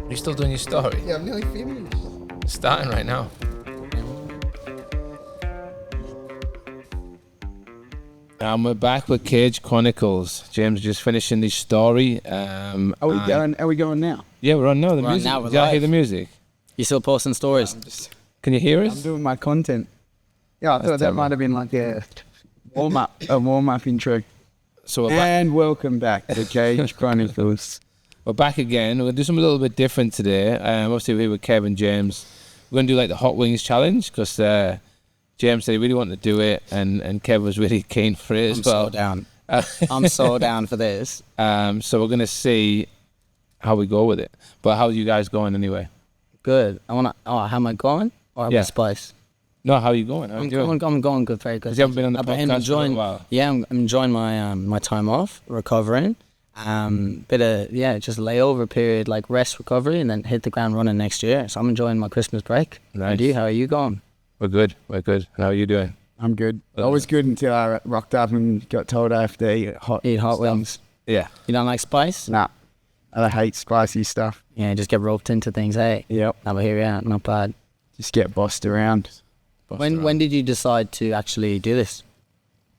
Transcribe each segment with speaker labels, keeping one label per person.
Speaker 1: You still doing your story?
Speaker 2: Yeah, I'm nearly finished.
Speaker 1: Starting right now. And we're back with Cage Chronicles. James just finishing the story.
Speaker 3: Are we going now?
Speaker 1: Yeah, we're on now. The
Speaker 4: We're on
Speaker 1: music.
Speaker 4: now, we're
Speaker 1: Did y'all hear
Speaker 4: live.
Speaker 1: the music?
Speaker 4: You still posting stories?
Speaker 1: Can you hear
Speaker 3: I'm
Speaker 1: us?
Speaker 3: doing my content. Yeah, I thought that
Speaker 1: terrible.
Speaker 3: might have been like a warm up intro.
Speaker 1: So we're back.
Speaker 3: And welcome back to Cage Chronicles.
Speaker 1: We're back again. We're gonna do something a little bit different today. Obviously we're here with Kev and James. We're gonna do like the Hot Wings challenge because James said he really wanted to do it, and Kev was really keen for it as
Speaker 4: I'm
Speaker 1: well.
Speaker 4: so down. I'm so down for this.
Speaker 1: So we're gonna see how we go with it. But how are you guys going anyway?
Speaker 4: Good. How am I going? Or
Speaker 1: Yeah.
Speaker 4: with Spice?
Speaker 1: No, how are you going? How are
Speaker 4: I'm
Speaker 1: you doing?
Speaker 4: going good, very good.
Speaker 1: 'Cause you haven't been on the
Speaker 4: I've been
Speaker 1: podcast
Speaker 4: enjoying,
Speaker 1: for a while.
Speaker 4: Yeah, I'm enjoying my my time off, recovering. Bit of just layover period, like rest, recovery, and then hit the ground running next year. So I'm enjoying my Christmas break.
Speaker 1: Nice.
Speaker 4: And you, how are you going?
Speaker 1: We're good. We're good. And how are you doing?
Speaker 3: I'm good. I was good until I rocked up and got told I have to eat hot
Speaker 4: Hot
Speaker 3: stuff.
Speaker 4: wings.
Speaker 1: Yeah.
Speaker 4: You don't like spice?
Speaker 3: Nah, I hate spicy stuff.
Speaker 4: Yeah, just get roped into things, hey?
Speaker 3: Yep,
Speaker 4: Now here, yeah, not bad.
Speaker 3: just get bossed around.
Speaker 4: When did you decide to actually do this?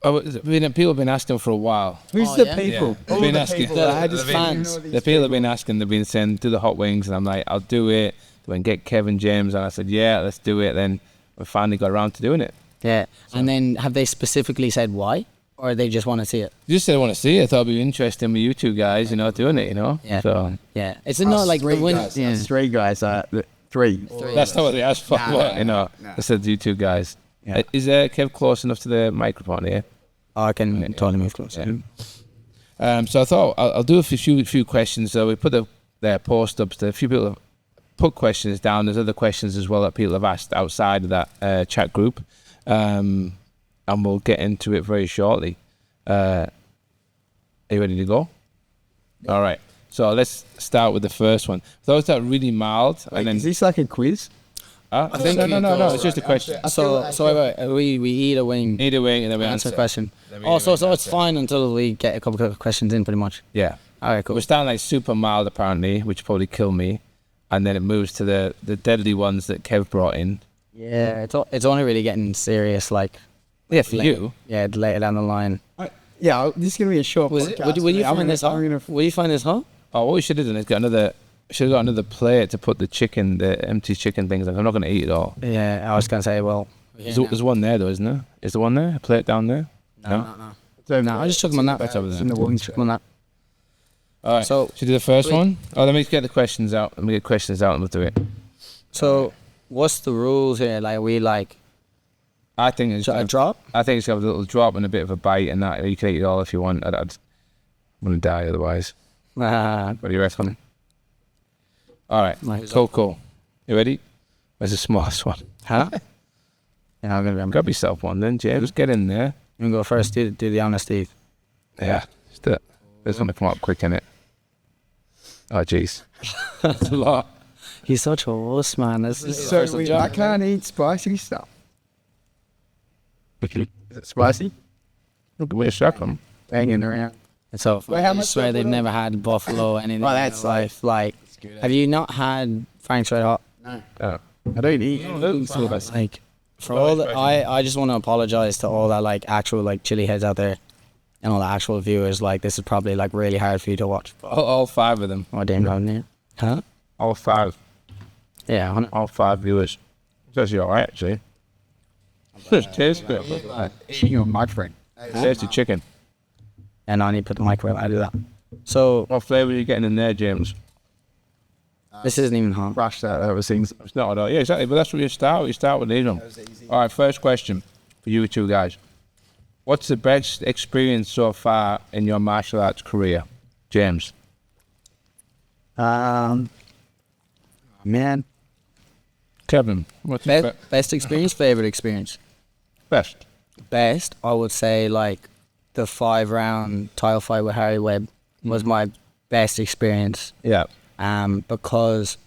Speaker 1: Oh, people have been asking for a while.
Speaker 3: Who's
Speaker 4: Oh,
Speaker 3: the
Speaker 4: yeah?
Speaker 3: people?
Speaker 1: Yeah.
Speaker 3: All
Speaker 1: Been
Speaker 3: the
Speaker 1: asking.
Speaker 3: people.
Speaker 1: The-
Speaker 3: I just
Speaker 1: the
Speaker 4: fans.
Speaker 1: The people have been asking. They've been saying, do the Hot Wings, and I'm like, I'll do it. Then get Kevin James, and I said, yeah, let's do it. Then we finally got around to doing it.
Speaker 4: Yeah. And then have they specifically said why? Or they just want to see it?
Speaker 1: You just said I want to see it. I thought it'd be interesting with you two guys, doing it,
Speaker 4: Yeah.
Speaker 1: So
Speaker 4: Yeah. It's not like
Speaker 3: three
Speaker 4: when,
Speaker 3: guys.
Speaker 4: yeah.
Speaker 3: Us three guys. Three.
Speaker 1: that's not what they asked for.
Speaker 3: Nah,
Speaker 1: but,
Speaker 3: nah.
Speaker 1: I said you two guys.
Speaker 3: Yeah.
Speaker 1: Is Kev close enough to the microphone here?
Speaker 4: Oh, I can totally move closer.
Speaker 1: So I thought I'll do a few questions. So we put the post ups. A few people have put questions down. There's other questions as well that people have asked outside of that chat group, and we'll get into it very shortly. Are you ready to go? Yeah. All right. So let's start with the first one. Those that are really mild,
Speaker 3: Wait,
Speaker 1: and then
Speaker 3: is this like a quiz?
Speaker 1: I think no. It's just a question.
Speaker 4: So wait, we eat a wing.
Speaker 1: Eat a wing and then we
Speaker 4: Answer
Speaker 1: answer.
Speaker 4: a question.
Speaker 1: Then we
Speaker 4: Oh,
Speaker 1: eat a
Speaker 4: so
Speaker 1: wing,
Speaker 4: it's
Speaker 1: answer.
Speaker 4: fine until we get a couple of questions in, pretty much.
Speaker 1: Yeah.
Speaker 4: All right, cool.
Speaker 1: We're starting like super mild apparently, which probably kill me, and then it moves to the deadly ones that Kev brought in.
Speaker 4: Yeah, it's only really getting serious, like.
Speaker 1: Yeah, for
Speaker 4: later-
Speaker 1: you.
Speaker 4: Yeah, later down the line.
Speaker 3: Yeah, this is gonna be a short
Speaker 4: Would
Speaker 3: podcast.
Speaker 4: you
Speaker 3: I'm
Speaker 4: find this hot?
Speaker 3: I'm gonna
Speaker 4: Would you find this hot?
Speaker 1: Oh, what we should have done is got another plate to put the empty chicken things on. I'm not going to eat it all.
Speaker 4: Yeah, I was gonna say, well.
Speaker 1: There's one there though, isn't there? Is there one there? A plate down there?
Speaker 4: No.
Speaker 3: So
Speaker 4: No, I just took them on that.
Speaker 1: That's over
Speaker 3: it's
Speaker 1: there.
Speaker 3: in the wings.
Speaker 4: Took 'em on that.
Speaker 1: All right.
Speaker 4: So-
Speaker 1: Should we do the first
Speaker 4: wait.
Speaker 1: one? Oh, let me get the questions out. Let me get questions out and we'll do it.
Speaker 4: So, what's the rules here? Like, we like
Speaker 1: I think it's
Speaker 4: a drop?
Speaker 1: I think it's got a little drop and a bit of a bite, and that you can eat it all if you want. I'm gonna die otherwise. What do you reckon? All right.
Speaker 4: Like-
Speaker 1: Cool. You ready? Where's the smallest one?
Speaker 4: Huh? Yeah, I'm gonna
Speaker 1: Grab yourself one then, James. Get in there.
Speaker 4: I'm gonna go first. Do the honest, Steve.
Speaker 1: Yeah. Just do it. This one to come up quick, innit? Oh, jeez. That's a lot.
Speaker 4: He's such a wuss, man. This is
Speaker 3: So I can't eat spicy stuff. Is it spicy?
Speaker 1: Look at where them.
Speaker 3: Hanging around.
Speaker 4: So
Speaker 3: Wait, how
Speaker 4: I
Speaker 3: much
Speaker 4: swear
Speaker 3: that
Speaker 4: they've
Speaker 3: put on?
Speaker 4: never had buffalo or anything.
Speaker 3: Oh,
Speaker 4: in
Speaker 3: that's
Speaker 4: their life. Like, have you not had Frank's Red Hot?
Speaker 3: No,
Speaker 1: Oh.
Speaker 3: I don't eat.
Speaker 4: Like, for all that, I just want to apologize to all that like actual like chili heads out there, and all the actual viewers. Like, this is probably like really hard for you to watch.
Speaker 1: All five of them.
Speaker 4: Oh damn, yeah. Huh?
Speaker 1: All five.
Speaker 4: Yeah, 100.
Speaker 1: All five viewers. It's actually all right, actually. Just taste good.
Speaker 3: Eating on my friend.
Speaker 1: Tasty chicken.
Speaker 4: And I need to put the microwave. I do that. So
Speaker 1: What flavour are you getting in there, James?
Speaker 4: this isn't even hot.
Speaker 3: Rush that over things.
Speaker 1: It's not at all. Yeah, exactly. But that's where you start. You start with these ones. All right, first question for you two guys. What's the best experience so far in your martial arts career? James.
Speaker 3: Man,
Speaker 1: Kevin. What's the
Speaker 4: Best experience, favorite experience.
Speaker 1: best?
Speaker 4: Best, I would say like the 5-round tile fight with Harry Webb was my best experience.
Speaker 1: Yeah.
Speaker 4: Because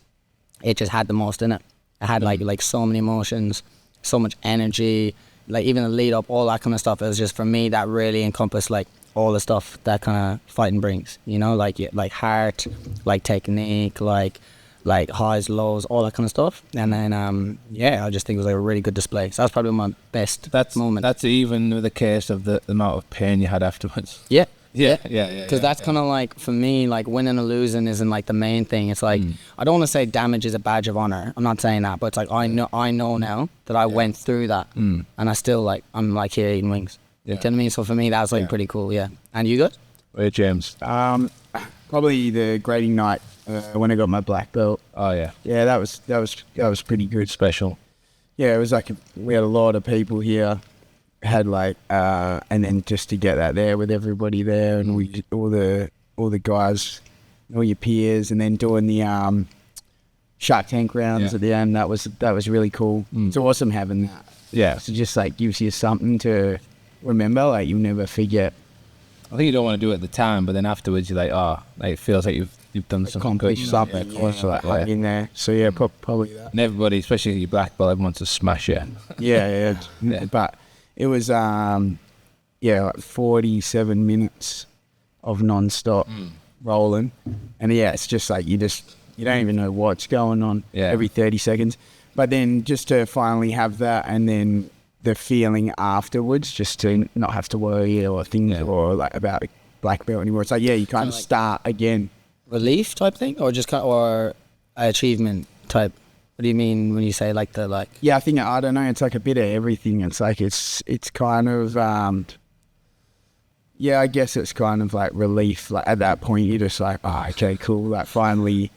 Speaker 4: it just had the most in it. It had like so many emotions, so much energy, like even the lead up, all that kind of stuff. It was just, for me, that really encompassed like all the stuff that kind of fighting brings, like heart, like technique, like like highs, lows, all that kind of stuff. And then I just think it was like a really good display. So that's probably my best moment.
Speaker 1: That's even with the case of the amount of pain you had afterwards.
Speaker 4: Yeah.
Speaker 1: Yeah.
Speaker 4: Because that's kind of like, for me, like winning or losing isn't like the main thing. It's like, I don't want to say damage is a badge of honor. I'm not saying that, but it's like I know now that I went through that, and I still like, I'm like here eating wings.
Speaker 1: Yeah.
Speaker 4: Do you know what I mean? So for me, that was like pretty cool. Yeah. And you good?
Speaker 1: Where, James?
Speaker 3: Probably the grading night when I got my black belt.
Speaker 1: Oh yeah.
Speaker 3: Yeah, that was pretty good.
Speaker 1: Special.
Speaker 3: Yeah, it was like we had a lot of people here. Had like and then just to get that there with everybody there, and all the guys, all your peers, and then doing the Shark Tank rounds at the end. That was really cool. It's awesome having that.
Speaker 1: Yeah.
Speaker 3: So just like gives you something to remember. Like you'll never forget.
Speaker 1: I think you don't want to do it at the time, but then afterwards you're like, like it feels like you've done something good.
Speaker 3: Something in there. So yeah, probably that.
Speaker 1: And everybody, especially your black belt, everyone wants to smash it.
Speaker 3: Yeah. But it was like 47 minutes of non-stop rolling, and it's just like you don't even know what's going on every 30 seconds. But then just to finally have that, and then the feeling afterwards, just to not have to worry or things or like about black belt anymore. It's like you kind of start again.
Speaker 4: Relief type thing, or just or achievement type? What do you mean when you say like the like?
Speaker 3: Yeah, I don't know. It's like a bit of everything. It's like it's kind of I guess it's kind of like relief. Like at that point, you're just like, okay, cool. Like finally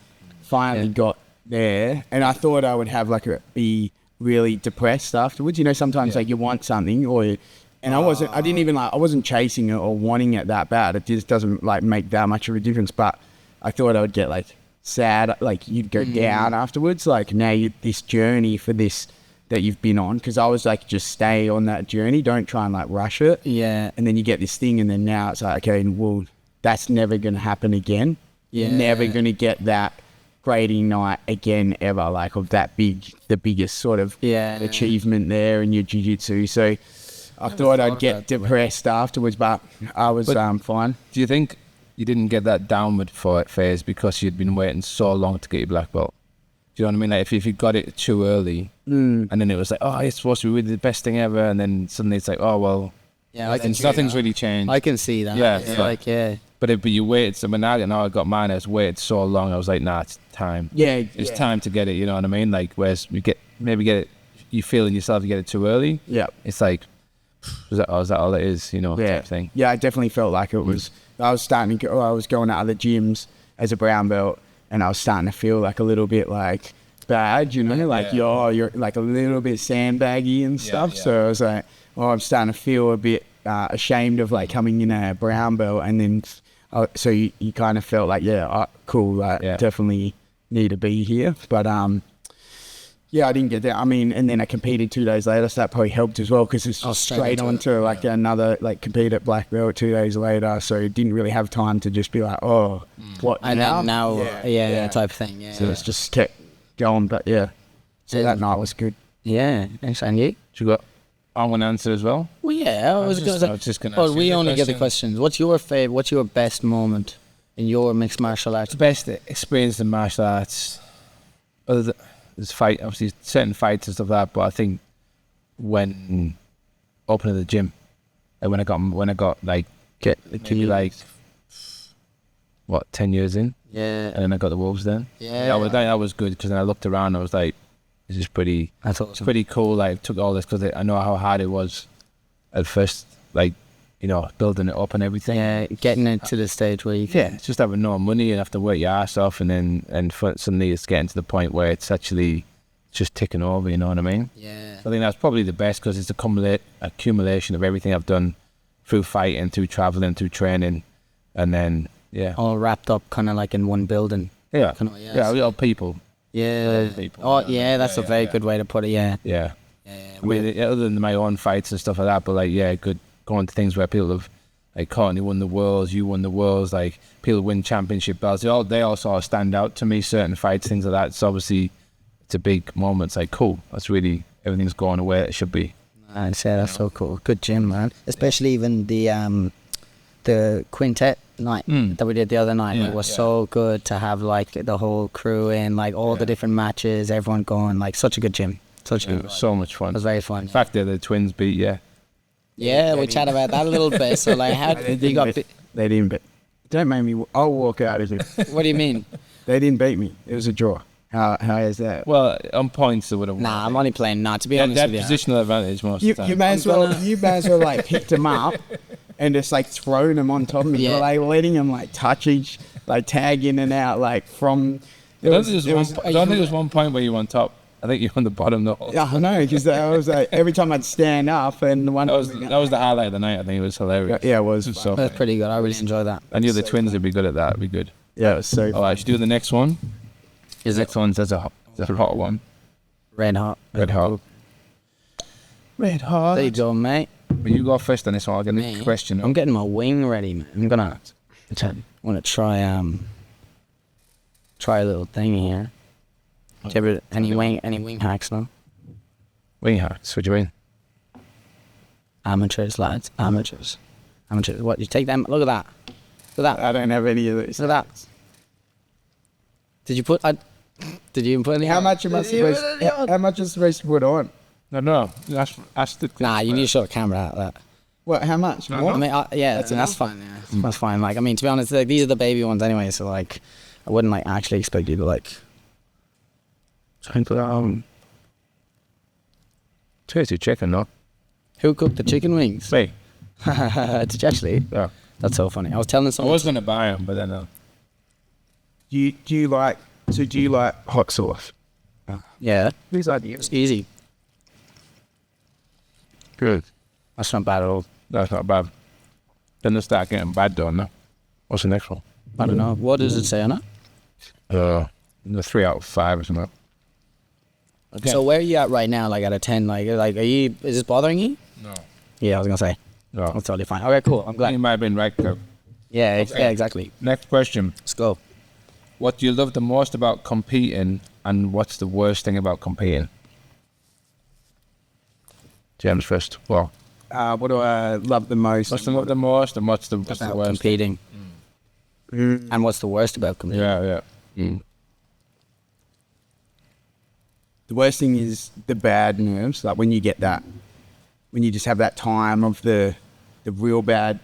Speaker 3: got there. And I thought I would have be really depressed afterwards. You know, sometimes like you want something I wasn't chasing it or wanting it that bad. It just doesn't like make that much of a difference. But I thought I would get like sad, like you'd go down afterwards, like now this journey for this that you've been on, because I was like, just stay on that journey, don't try and like rush it, and then you get this thing, and then now it's like, okay, well, that's never gonna happen again. You're never gonna get that grading night again ever, like of the biggest sort of achievement there in your jiu-jitsu. So I thought I'd get depressed afterwards, but I was fine.
Speaker 1: Do you think you didn't get that downward phase because you'd been waiting so long to get your black belt? Do you know what I mean? Like if you got it too early, and then it was like, it's supposed to be really the best thing ever, and then suddenly it's like, nothing's really changed.
Speaker 4: I can see that.
Speaker 1: Yeah. But you waited. So when I got mine, I waited so long. I was like, nah, it's time. It's time to get it. You know what I mean? Like whereas you get it, you feel in yourself you get it too early.
Speaker 3: Yeah.
Speaker 1: It's like, is that all it is? You know, type thing.
Speaker 3: Yeah, I definitely felt like it was. I was starting to go. I was going out of the gyms as a brown belt, and I was starting to feel like a little bit like bad, you know, like you're like a little bit sandbaggy and stuff. So I was like, I'm starting to feel a bit ashamed of like coming in a brown belt, and then so you kind of felt like cool, definitely need to be here, but I didn't get that. I mean, and then I competed 2 days later, so that probably helped as well, because it's straight on to like another, like compete at black belt 2 days later, so it didn't really have time to just be like, what
Speaker 4: and
Speaker 3: now?
Speaker 4: Type of thing.
Speaker 3: So it's just kept going, but so that night was good.
Speaker 4: Thanks. And you?
Speaker 1: I'm going to answer as well.
Speaker 4: Well, I was just going to ask we only get the questions. What's your best moment in your mixed martial arts?
Speaker 1: The best experience in martial arts, other than there's obviously certain fights and stuff like that, but I think when opening the gym, and when I got like maybe like 10 years in, and then I got the Wolves then. That was good, because then I looked around and I was like, this is pretty. That's awesome. It's pretty cool. Like took all this because I know how hard it was at first, like building it up and everything.
Speaker 4: Yeah, getting it to the stage where you can.
Speaker 1: It's just having no money and have to work your ass off, and suddenly it's getting to the point where it's actually just ticking over. You know what I mean?
Speaker 4: Yeah.
Speaker 1: So I think that's probably the best, because it's accumulation of everything I've done through fighting, through traveling, through training, and then
Speaker 4: all wrapped up kind of like in one building.
Speaker 1: Yeah. We all people.
Speaker 4: Yeah.
Speaker 1: People,
Speaker 4: that's a very good way to put it.
Speaker 1: Yeah. I mean, other than my own fights and stuff like that, but like good. Going to things where people have, like Courtney won the worlds, you won the worlds, like people win championship belts. They all sort of stand out to me, certain fights, things like that. So obviously it's a big moment. It's like, cool, that's really, everything's going the way it should be.
Speaker 4: I'd say that's so cool. Good gym, man. Especially even the quintet night that we did the other night.
Speaker 1: Yeah,
Speaker 4: It was
Speaker 1: yeah.
Speaker 4: so good to have like the whole crew in, like all the different matches, everyone going, like such a good gym. Such a
Speaker 1: It
Speaker 4: good
Speaker 1: was
Speaker 4: vibe.
Speaker 1: so much fun.
Speaker 4: It was very fun.
Speaker 1: In fact, the twins beat you.
Speaker 4: Yeah, we chat about that a little bit. So like, how
Speaker 3: They
Speaker 4: you got?
Speaker 3: They didn't beat. Don't make me. I'll walk out of here.
Speaker 4: What do you mean?
Speaker 3: They didn't beat me. It was a draw. How is that?
Speaker 1: Well, on points they would have won.
Speaker 4: Nah, I'm only playing. Nah, to be
Speaker 1: They
Speaker 4: honest
Speaker 1: had
Speaker 4: with you.
Speaker 1: positional advantage most
Speaker 3: You,
Speaker 1: of the time.
Speaker 3: you may as well. You may as well like picked them up and just like thrown them on top of me.
Speaker 4: Yeah.
Speaker 3: But, like letting them like touch each, like tag in and out, like from.
Speaker 1: I don't think there's one point where you were on top. I think you're on the bottom the whole time.
Speaker 3: Yeah, I know, because I was like, every time I'd stand up and the one.
Speaker 1: That was the highlight of the night. I think it was hilarious.
Speaker 3: Yeah, it was.
Speaker 1: So
Speaker 4: That's pretty good. I really enjoyed that.
Speaker 1: I knew the twins would be good at that. It'd be good.
Speaker 3: Yeah, it was so.
Speaker 1: All right, should we do the next one?
Speaker 4: Is
Speaker 1: The
Speaker 4: it
Speaker 1: next one's a hot one.
Speaker 4: red hot?
Speaker 1: Red hot. Red hot.
Speaker 4: There you go, mate.
Speaker 1: But you go first on this one. I'll get the
Speaker 4: Me?
Speaker 1: question.
Speaker 4: I'm getting my wing ready, man. I'm gonna try a little thing here. Do you ever any wing hacks now?
Speaker 1: Wing hacks. What do you mean?
Speaker 4: Amateurs, lads. Amateurs. What, you take them? Look at that. Look at that.
Speaker 3: I don't have any of these.
Speaker 4: Look at that. Did you even put any?
Speaker 3: How much am I supposed? How much is supposed to put on?
Speaker 1: No. Ask the.
Speaker 4: Nah, you need to show the camera out that.
Speaker 3: What? How much?
Speaker 1: No,
Speaker 3: More?
Speaker 4: I mean, yeah, that's fine. Yeah, that's fine. Like, I mean, to be honest, like, these are the baby ones anyway. So like, I wouldn't like actually expect you to like.
Speaker 1: Tasty chicken, no?
Speaker 4: Who cooked the chicken wings?
Speaker 1: Wait.
Speaker 4: Did you actually?
Speaker 1: Yeah.
Speaker 4: That's so funny. I was telling
Speaker 1: I
Speaker 4: someone.
Speaker 1: was gonna buy them, but then
Speaker 3: Do you like hot sauce?
Speaker 4: Yeah,
Speaker 3: These ideas.
Speaker 4: it's easy.
Speaker 1: good.
Speaker 4: That's not bad at all.
Speaker 1: That's not bad. Then they start getting bad, though. No. What's the next one?
Speaker 4: I don't know. What does it say on it?
Speaker 1: The 3 out of 5 or something. Okay.
Speaker 4: So where are you at right now? Like out of 10? Like are you? Is this bothering you?
Speaker 1: No.
Speaker 4: Yeah, I was gonna say.
Speaker 1: No.
Speaker 4: That's totally fine. Okay, cool. I'm
Speaker 1: You
Speaker 4: glad.
Speaker 1: might have been right, though.
Speaker 4: Yeah,
Speaker 1: Okay.
Speaker 4: yeah, exactly.
Speaker 1: Next question.
Speaker 4: Let's go.
Speaker 1: What do you love the most about competing, and what's the worst thing about competing? James first. Well,
Speaker 3: What do I love the most?
Speaker 1: what's the most, and what's the worst?
Speaker 4: Competing. And what's the worst about competing?
Speaker 1: Yeah.
Speaker 3: The worst thing is the bad nerves, like when you get that, when you just have that time of the real bad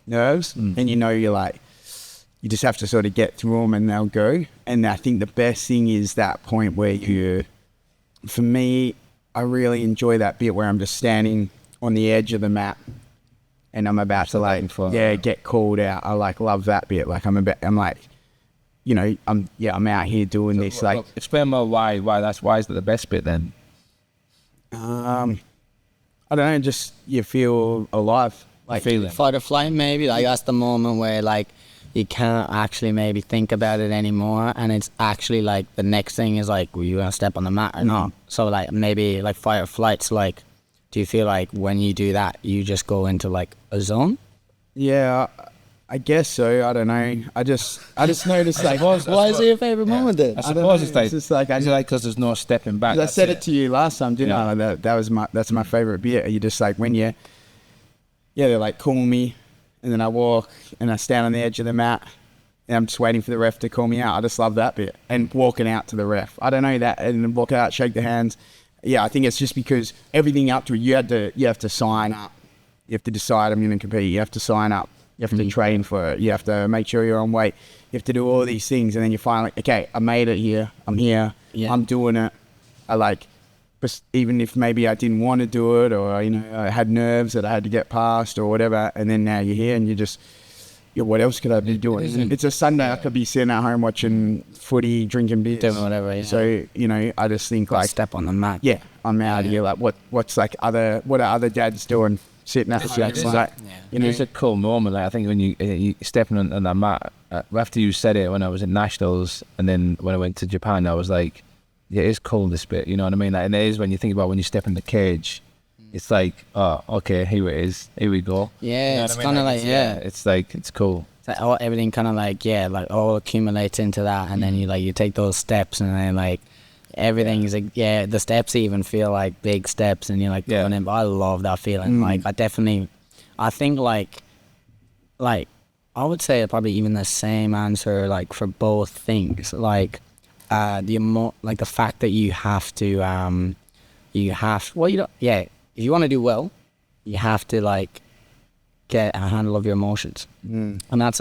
Speaker 3: nerves, and you know you're like, you just have to sort of get through them and they'll go. And I think the best thing is that point where for me, I really enjoy that bit where I'm just standing on the edge of the mat and I'm about to like, get called out. I like love that bit. Like I'm like, you know, I'm out here doing this. Like,
Speaker 1: explain more why is that the best bit then?
Speaker 3: I don't know, just you feel alive. Like
Speaker 1: Feeling.
Speaker 4: Fight or flight, maybe. Like that's the moment where like you can't actually maybe think about it anymore, and it's actually like the next thing is like, were you gonna step on the mat or not? So like maybe like fight or flight's like, do you feel like when you do that you just go into like a zone?
Speaker 3: Yeah, I guess so. I don't know. I just noticed like,
Speaker 4: Why is it your favorite moment then?
Speaker 1: I
Speaker 3: don't
Speaker 1: suppose
Speaker 3: know,
Speaker 1: it's like,
Speaker 3: it's just like,
Speaker 1: is it like because there's no stepping back?
Speaker 3: I said it to you last time, didn't I? Like that's my favorite bit. You just like when they're like call me, and then I walk and I stand on the edge of the mat, and I'm just waiting for the ref to call me out. I just love that bit, and walking out to the ref. I don't know that, and then walk out, shake the hands. Yeah, I think it's just because everything up to it, you have to sign up. You have to decide I'm going to compete. You have to sign up. You have to train for it. You have to make sure you're on weight. You have to do all these things, and then you finally, okay, I made it here. I'm here.
Speaker 4: Yeah.
Speaker 3: I'm doing it. I like, even if maybe I didn't want to do it, or you know, I had nerves that I had to get past, or whatever. And then now you're here, and you just, what else could I be doing? It's a Sunday. I could be sitting at home watching footy, drinking beers,
Speaker 4: Doing whatever, yeah.
Speaker 3: So you know, I just think
Speaker 4: Like
Speaker 3: like,
Speaker 4: step on the mat.
Speaker 3: yeah, I'm out here. Like, what's like what are other dads doing? Sitting at the
Speaker 1: It's
Speaker 3: like, you know,
Speaker 1: It's a cool moment. Like I think when you stepping on that mat, after you said it when I was at nationals, and then when I went to Japan, I was like, yeah, it's cool this bit. You know what I mean? Like, and it is when you think about when you step in the cage, it's like, oh, okay, here it is, here we go.
Speaker 4: Yeah,
Speaker 1: You know
Speaker 4: it's
Speaker 1: what I mean?
Speaker 4: kind of like, yeah.
Speaker 1: It's like it's cool.
Speaker 4: It's like all, everything kind of like, yeah, like all accumulates into that, and then you take those steps, and then like everything is like, yeah, the steps even feel like big steps, and you're like going in. But I love that feeling. Like I think like I would say probably even the same answer, like for both things. Like like the fact that you have to well, you don't, yeah, if you want to do well, you have to like get a handle of your emotions. And that's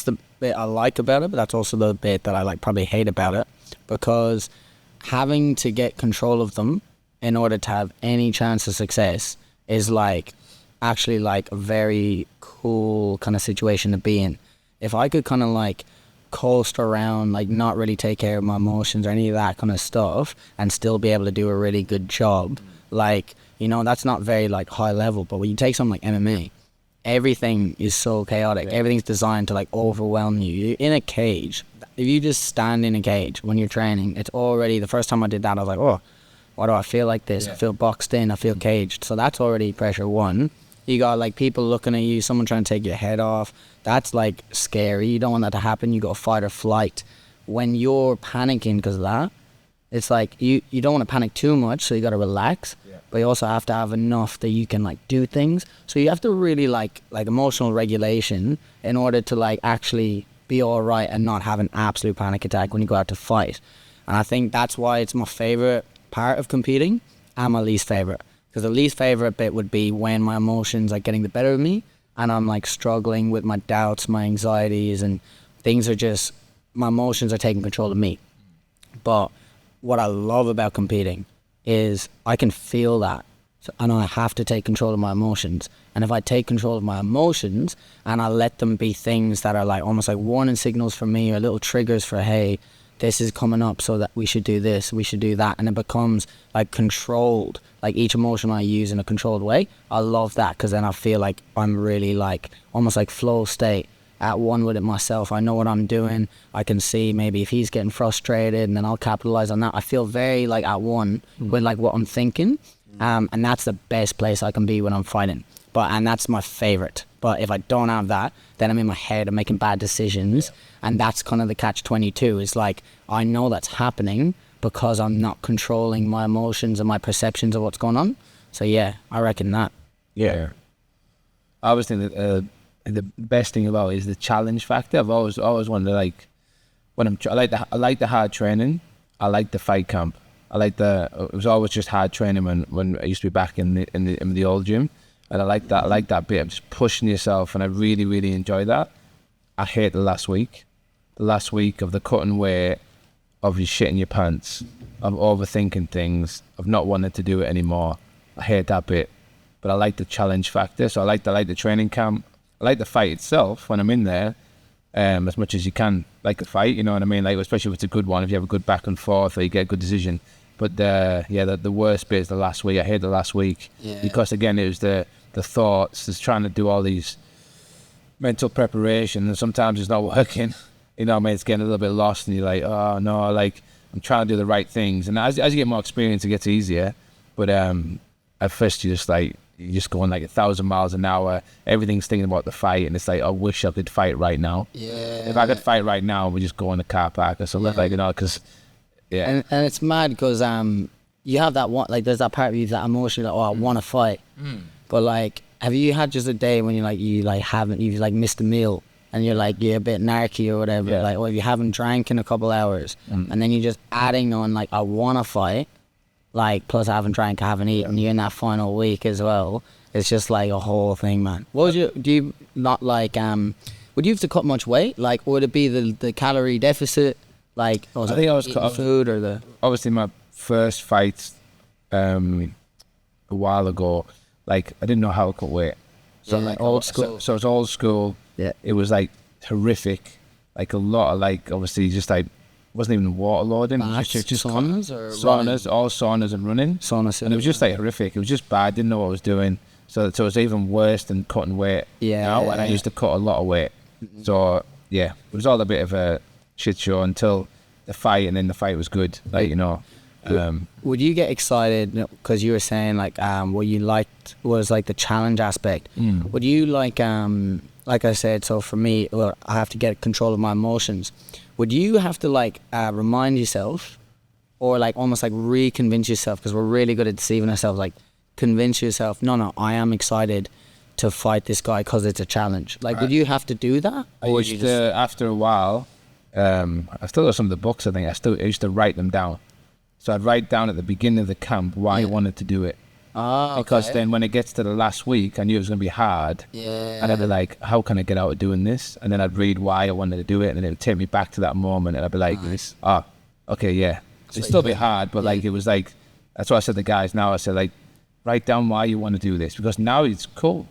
Speaker 4: the bit I like about it, but that's also the bit that I like probably hate about it, because having to get control of them in order to have any chance of success is like actually like a very cool kind of situation to be in. If I could kind of like coast around, like not really take care of my emotions or any of that kind of stuff, and still be able to do a really good job, like, you know, that's not very like high level. But when you take something like MMA, everything is so chaotic. Everything's designed to like overwhelm you. You're in a cage. If you just stand in a cage when you're training, it's already, the first time I did that, I was like, oh, why do I feel like this? I feel boxed in, I feel caged. So that's already pressure one. You got like people looking at you, someone trying to take your head off. That's like scary. You don't want that to happen. You got fight or flight. When you're panicking because of that, it's like you don't want to panic too much, so you got to relax. But you also have to have enough that you can like do things. So you have to really like emotional regulation in order to like actually be all right and not have an absolute panic attack when you go out to fight. And I think that's why it's my favorite part of competing and my least favorite. Because the least favorite bit would be when my emotions are getting the better of me and I'm like struggling with my doubts, my anxieties, and things are just, my emotions are taking control of me. But what I love about competing is I can feel that, and I have to take control of my emotions. And if I take control of my emotions and I let them be things that are like almost like warning signals for me, or little triggers for, hey, this is coming up, so that we should do this, we should do that, and it becomes like controlled, like each emotion I use in a controlled way. I love that, because then I feel like I'm really like almost like flow state, at one with it myself. I know what I'm doing. I can see maybe if he's getting frustrated, and then I'll capitalize on that. I feel very like at one with like what I'm thinking, and that's the best place I can be when I'm fighting. And that's my favorite. But if I don't have that, then I'm in my head, I'm making bad decisions. And that's kind of the catch-22, is like, I know that's happening because I'm not controlling my emotions and my perceptions of what's going on. So yeah, I reckon that.
Speaker 1: Yeah. I always think that the best thing about it is the challenge factor. I've always wanted to, like, when I like the hard training. I like the fight camp. It was always just hard training when I used to be back in the old gym. And I like that bit of just pushing yourself, and I really, really enjoy that. I hate the last week of the cutting weight, of you shitting your pants, of overthinking things, of not wanting to do it anymore. I hate that bit, but I like the challenge factor. So I like the training camp. I like the fight itself when I'm in there, as much as you can like a fight, you know what I mean? Like, especially if it's a good one, if you have a good back and forth or you get a good decision. But the worst bit is the last week. I hate the last week because, again, it was the thoughts, just trying to do all these mental preparation, and sometimes it's not working. You know what I mean? It's getting a little bit lost, and you're like, oh no, like, I'm trying to do the right things. And as you get more experience, it gets easier. But at first, you're just going like 1,000 miles an hour. Everything's thinking about the fight, and it's like, I wish I could fight right now. Yeah. If I could fight right now, we just go in the car park or something, like, you know, because and
Speaker 4: it's mad because you have that one, like, there's that part of you, that emotion, like, oh, I want to fight. But like, have you had just a day when you've missed a meal, and you're a bit narky or whatever, like, or if you haven't drank in a couple hours, and then you're just adding on, like, I want to fight, like, plus I haven't drank, I haven't eaten, you're in that final week as well. It's just like a whole thing, man. Would you have to cut much weight? Like, would it be the calorie deficit? Like, I think I was food or the...
Speaker 1: Obviously, my first fight a while ago, like, I didn't know how to cut weight. So like
Speaker 4: old school.
Speaker 1: So it's old school. Yeah. It was like horrific. Like a lot of, like, obviously just like, wasn't even water loading.
Speaker 4: Just saunas or
Speaker 1: saunas, all saunas and running.
Speaker 4: Saunas.
Speaker 1: And it was just like horrific. It was just bad. Didn't know what I was doing. So it was even worse than cutting weight.
Speaker 4: Yeah.
Speaker 1: And I used to cut a lot of weight. So yeah, it was all a bit of a shit show until the fight, and then the fight was good. Like, you know.
Speaker 4: Would you get excited because you were saying like what you liked was like the challenge aspect? Would you like I said, so for me, well, I have to get control of my emotions. Would you have to like remind yourself, or like almost like reconvince yourself, because we're really good at deceiving ourselves, like convince yourself, no, I am excited to fight this guy because it's a challenge? Like, would you have to do that?
Speaker 1: I used to, after a while, I still got some of the books, I think. I used to write them down. So I'd write down at the beginning of the camp why I wanted to do it.
Speaker 4: Oh,
Speaker 1: Because then when it gets to the last week, I knew it was going to be hard.
Speaker 4: Yeah.
Speaker 1: And I'd be like, how can I get out of doing this? And then I'd read why I wanted to do it, and then it would take me back to that moment, and I'd be like, oh, okay, yeah. It'd still be hard, but like, it was like, that's what I said to the guys now. I said, like, write down why you want to do this, because now it's cool.